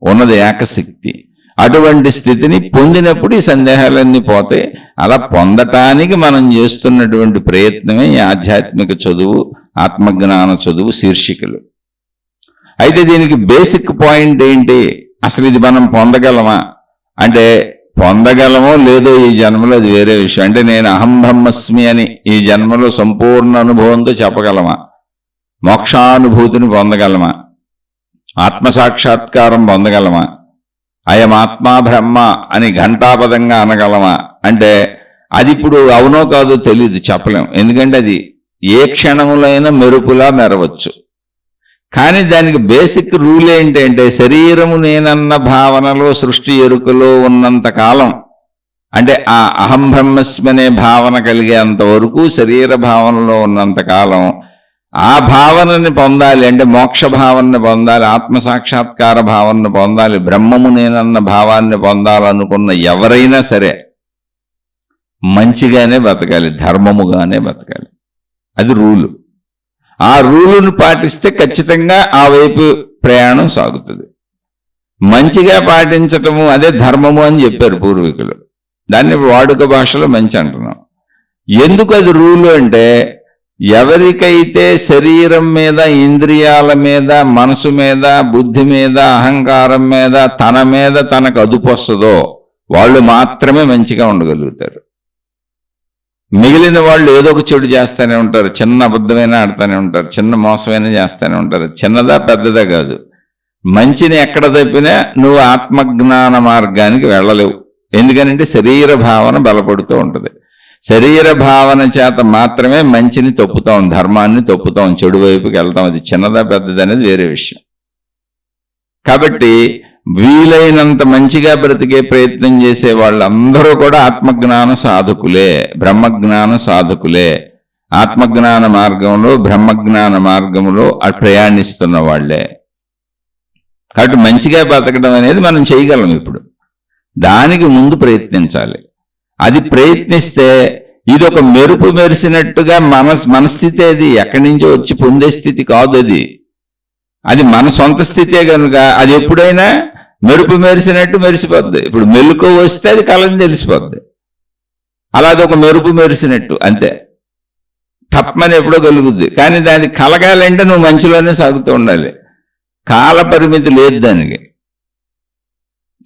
ఉన్నది ఏకశక్తి. అటువంటి స్థితిని పొందినప్పుడు ఈ సందేహాలన్నీ పోతాయి. అలా పొందటానికి మనం చేస్తున్నటువంటి ప్రయత్నమే ఈ ఆధ్యాత్మిక చదువు, ఆత్మజ్ఞాన చదువు శీర్షికలు. అయితే దీనికి బేసిక్ పాయింట్ ఏంటి? అసలు ఇది మనం పొందగలమా అంటే, పొందగలమో లేదో ఈ జన్మలో అది వేరే విషయం. అంటే నేను అహం బ్రహ్మస్మి అని ఈ జన్మలో సంపూర్ణ అనుభవంతో చెప్పగలమా? మోక్షానుభూతిని పొందగలమా? ఆత్మసాక్షాత్కారం పొందగలమా? అయమాత్మా బ్రహ్మ అని ఘంటాపదంగా అనగలమా అంటే అది ఇప్పుడు అవునో కాదో తెలియదు, చెప్పలేం. ఎందుకంటే అది ఏ క్షణములైనా మెరుపులా మెరవచ్చు. కానీ దానికి బేసిక్ రూల్ ఏంటంటే శరీరము నేనన్న భావనలో సృష్టి ఎరుకలో ఉన్నంత కాలం, అంటే ఆ అహం బ్రహ్మస్మి అనే భావన కలిగేంత వరకు, శరీర భావనలో ఉన్నంత కాలం ఆ భావనని పొందాలి, అంటే మోక్ష భావనని పొందాలి, ఆత్మసాక్షాత్కార భావనని పొందాలి, బ్రహ్మము నేనన్న భావాన్ని పొందాలనుకున్న ఎవరైనా సరే మంచిగానే బతకాలి, ధర్మముగానే బతకాలి. అది రూలు. ఆ రూలును పాటిస్తే ఖచ్చితంగా ఆ వైపు ప్రయాణం సాగుతుంది. మంచిగా పాటించటము అదే ధర్మము అని చెప్పారు పూర్వీకులు. దాన్ని వాడుక భాషలో మంచి అంటున్నాం. ఎందుకు అది రూలు అంటే, ఎవరికైతే శరీరం మీద, ఇంద్రియాల మీద, మనసు మీద, బుద్ధి మీద, అహంకారం మీద, తన మీద తనకు అదుపు వస్తుందో వాళ్ళు మాత్రమే మంచిగా ఉండగలుగుతారు. మిగిలిన వాళ్ళు ఏదో ఒక చెడు చేస్తూనే ఉంటారు, చిన్న అబద్ధమైనా ఆడుతూనే ఉంటారు, చిన్న మోసమైనా చేస్తూనే ఉంటారు. చిన్నదా పెద్దదా కాదు, మంచిని ఎక్కడ తప్పినా నువ్వు ఆత్మజ్ఞాన మార్గానికి వెళ్ళలేవు. ఎందుకనంటే శరీర భావన బలపడుతూ ఉంటుంది. శరీర భావన చేత మాత్రమే మంచిని తప్పుతాం, ధర్మాన్ని తప్పుతాం, చెడు వైపుకి వెళ్తాం. అది చిన్నదా పెద్దది అనేది వేరే విషయం. కాబట్టి వీలైనంత మంచిగా బ్రతికే ప్రయత్నం చేసే వాళ్ళందరూ కూడా ఆత్మజ్ఞాన సాధకులే, బ్రహ్మజ్ఞాన సాధకులే. ఆత్మజ్ఞాన మార్గంలో, బ్రహ్మజ్ఞాన మార్గంలో ప్రయాణిస్తున్న వాళ్లే. కాబట్టి మంచిగా బతకడం అనేది మనం చేయగలం. ఇప్పుడు దానికి ముందు ప్రయత్నించాలి. అది ప్రయత్నిస్తే ఇది ఒక మెరుపు మెరిసినట్టుగా మన స్థితి, అది ఎక్కడి నుంచో వచ్చి పొందే స్థితి కాదు. అది మన సొంత స్థితే కనుక అది ఎప్పుడైనా మెరుపు మెరిసినట్టు మెరిసిపోద్ది. ఇప్పుడు మెలుకు వస్తే అది కలని తెలిసిపోద్ది. అలాది ఒక మెరుపు మెరిసినట్టు అంతే, తప్పమని ఎప్పుడో కలుగుద్ది. కానీ దాన్ని కలగాలంటే నువ్వు మంచిలోనే సాగుతూ ఉండాలి. కాల పరిమితి లేదు దానికి.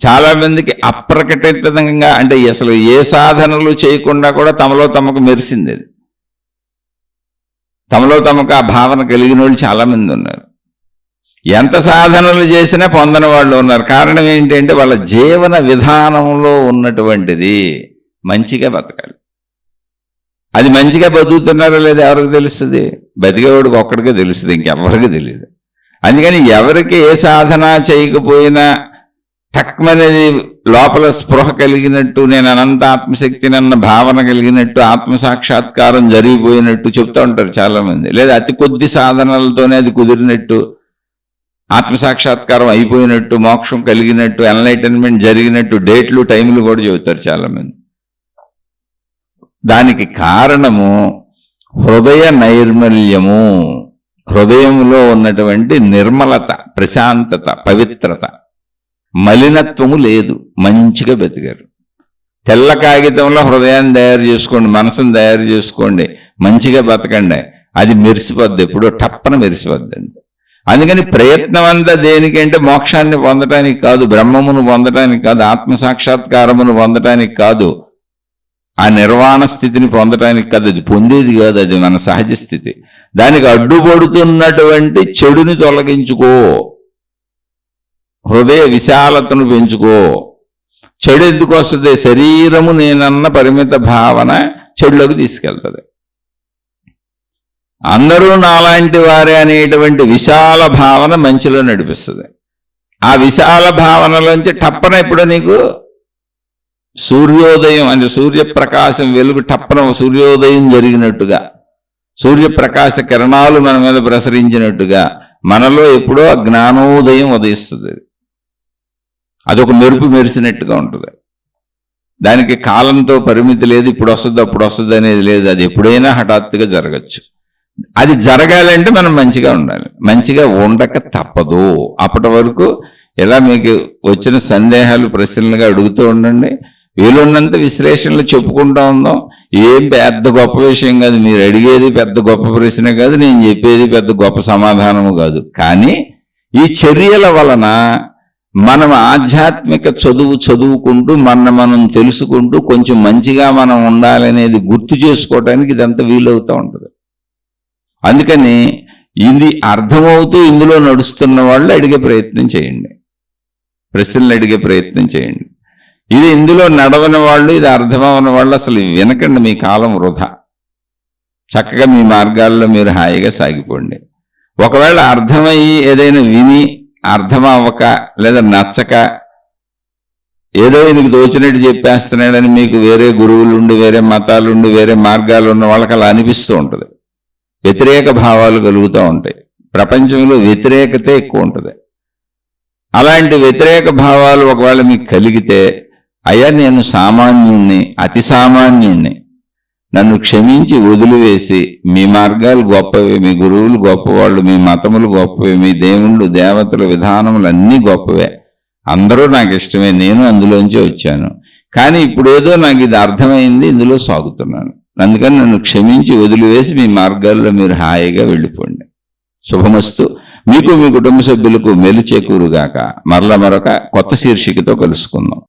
చాలా మందికి అప్రకటితంగా, అంటే అసలు ఏ సాధనలు చేయకుండా కూడా తమలో తమకు మెరిసింది అది. తమలో తమకు ఆ భావన కలిగిన వాళ్ళు చాలా మంది ఉన్నారు. ఎంత సాధనలు చేసినా పొందని వాళ్ళు ఉన్నారు. కారణం ఏంటంటే వాళ్ళ జీవన విధానంలో ఉన్నటువంటిది మంచిగా బతకాలి. అది మంచిగా బతుకుతున్నారో లేదా ఎవరికి తెలుస్తుంది? బతికేవాడికి ఒక్కడికే తెలుస్తుంది, ఇంకెవరికి తెలియదు. అందుకని ఎవరికి ఏ సాధన చేయకపోయినా తక్కువనేది లోపల స్పృహ కలిగినట్టు, నేను అనంత ఆత్మశక్తిని అన్న భావన కలిగినట్టు, ఆత్మసాక్షాత్కారం జరిగిపోయినట్టు చెప్తూ ఉంటారు చాలా మంది. లేదా అతి కొద్ది సాధనలతోనే అది కుదిరినట్టు, ఆత్మసాక్షాత్కారం అయిపోయినట్టు, మోక్షం కలిగినట్టు, ఎన్లైటన్మెంట్ జరిగినట్టు డేట్లు, టైంలు కూడా చెబుతారు చాలా మంది. దానికి కారణము హృదయ నైర్మల్యము, హృదయంలో ఉన్నటువంటి నిర్మలత, ప్రశాంతత, పవిత్రత, మలినత్వము లేదు. మంచిగా బతికారు. తెల్ల కాగితంలో హృదయాన్ని తయారు చేసుకోండి, మనసును తయారు చేసుకోండి, మంచిగా బతకండి. అది మెరిసిపోద్ది, ఎప్పుడో టప్పన మెరిసిపోద్ది. అందుకని ప్రయత్నం అంతా దేనికంటే మోక్షాన్ని పొందటానికి కాదు, బ్రహ్మమును పొందటానికి కాదు, ఆత్మసాక్షాత్కారమును పొందటానికి కాదు, ఆ నిర్వాణ స్థితిని పొందటానికి కాదు. అది పొందేది కాదు, అది మన సహజ స్థితి. దానికి అడ్డుపడుతున్నటువంటి చెడుని తొలగించుకో, హృదయ విశాలతను పెంచుకో. చెడు ఎందుకు వస్తుంది? శరీరము నేనన్న పరిమిత భావన చెడులోకి తీసుకెళ్తుంది. అందరూ నాలాంటి వారే అనేటువంటి విశాల భావన మంచిలో నడిపిస్తుంది. ఆ విశాల భావనలోంచి టప్పన ఇప్పుడు నీకు సూర్యోదయం, అంటే సూర్యప్రకాశం వెలుగు టప్పన సూర్యోదయం జరిగినట్టుగా, సూర్యప్రకాశ కిరణాలు మన మీద ప్రసరించినట్టుగా మనలో ఎప్పుడో జ్ఞానోదయం ఉదయిస్తుంది. అదొక మెరుపు మెరిసినట్టుగా ఉంటుంది. దానికి కాలంతో పరిమితి లేదు, ఇప్పుడు వస్తుంది అప్పుడు వస్తుంది అనేది లేదు. అది ఎప్పుడైనా హఠాత్తుగా జరగచ్చు. అది జరగాలంటే మనం మంచిగా ఉండాలి. మంచిగా ఉండక తప్పదు. అప్పటి వరకు ఇలా మీకు వచ్చిన సందేహాలు ప్రశ్నలుగా అడుగుతూ ఉండండి. వీలున్నంత విశ్లేషణలు చెప్పుకుంటూ ఉందాం. ఏం పెద్ద గొప్ప విషయం కాదు. మీరు అడిగేది పెద్ద గొప్ప ప్రశ్న కాదు, నేను చెప్పేది పెద్ద గొప్ప సమాధానము కాదు. కానీ ఈ చర్యల వలన మనం ఆధ్యాత్మిక చదువుకుంటూ మనం తెలుసుకుంటూ కొంచెం మంచిగా మనం ఉండాలనేది గుర్తు చేసుకోవడానికి ఇదంతా వీలవుతూ ఉంటుంది. అందుకని ఇది అర్థమవుతూ ఇందులో నడుస్తున్న వాళ్ళు అడిగే ప్రయత్నం చేయండి. ప్రశ్నలు అడిగే ప్రయత్నం చేయండి. ఇది ఇందులో నడవని వాళ్ళు, ఇది అర్థమవని వాళ్ళు అసలు వినకండి, మీ కాలం వృధా. చక్కగా మీ మార్గాల్లో మీరు హాయిగా సాగిపోండి. ఒకవేళ అర్థమయ్యి ఏదైనా విని అర్థం అవ్వక లేదా నచ్చక ఏదో ఈయనకి తోచినట్టు చెప్పేస్తున్నాడని మీకు వేరే గురువులుండి, వేరే మతాలుండి, వేరే మార్గాలు ఉన్న వాళ్ళకి అలా అనిపిస్తూ ఉంటుంది. వ్యతిరేక భావాలు కలుగుతూ ఉంటాయి. ప్రపంచంలో వ్యతిరేకతే ఎక్కువ ఉంటుంది. అలాంటి వ్యతిరేక భావాలు ఒకవేళ మీకు కలిగితే, అయ్యా నేను సామాన్యుణ్ణి, అతి సామాన్యుణ్ణి, నన్ను క్షమించి వదిలివేసి, మీ మార్గాలు గొప్పవి, మీ గురువులు గొప్పవాళ్ళు, మీ మతములు గొప్పవి, మీ దేవుళ్ళు దేవతలు విధానములు అన్నీ గొప్పవే, అందరూ నాకు ఇష్టమే, నేను అందులోంచి వచ్చాను, కానీ ఇప్పుడు ఏదో నాకు ఇది అర్థమైంది, ఇందులో సాగుతున్నాను, అందుకని నన్ను క్షమించి వదిలివేసి మీ మార్గాల్లో మీరు హాయిగా వెళ్ళిపోండి. శుభమస్తు. మీకు మీ కుటుంబ సభ్యులకు మేలు చేకూరుగాక. మరొక కొత్త శీర్షికతో కలుసుకుందాం.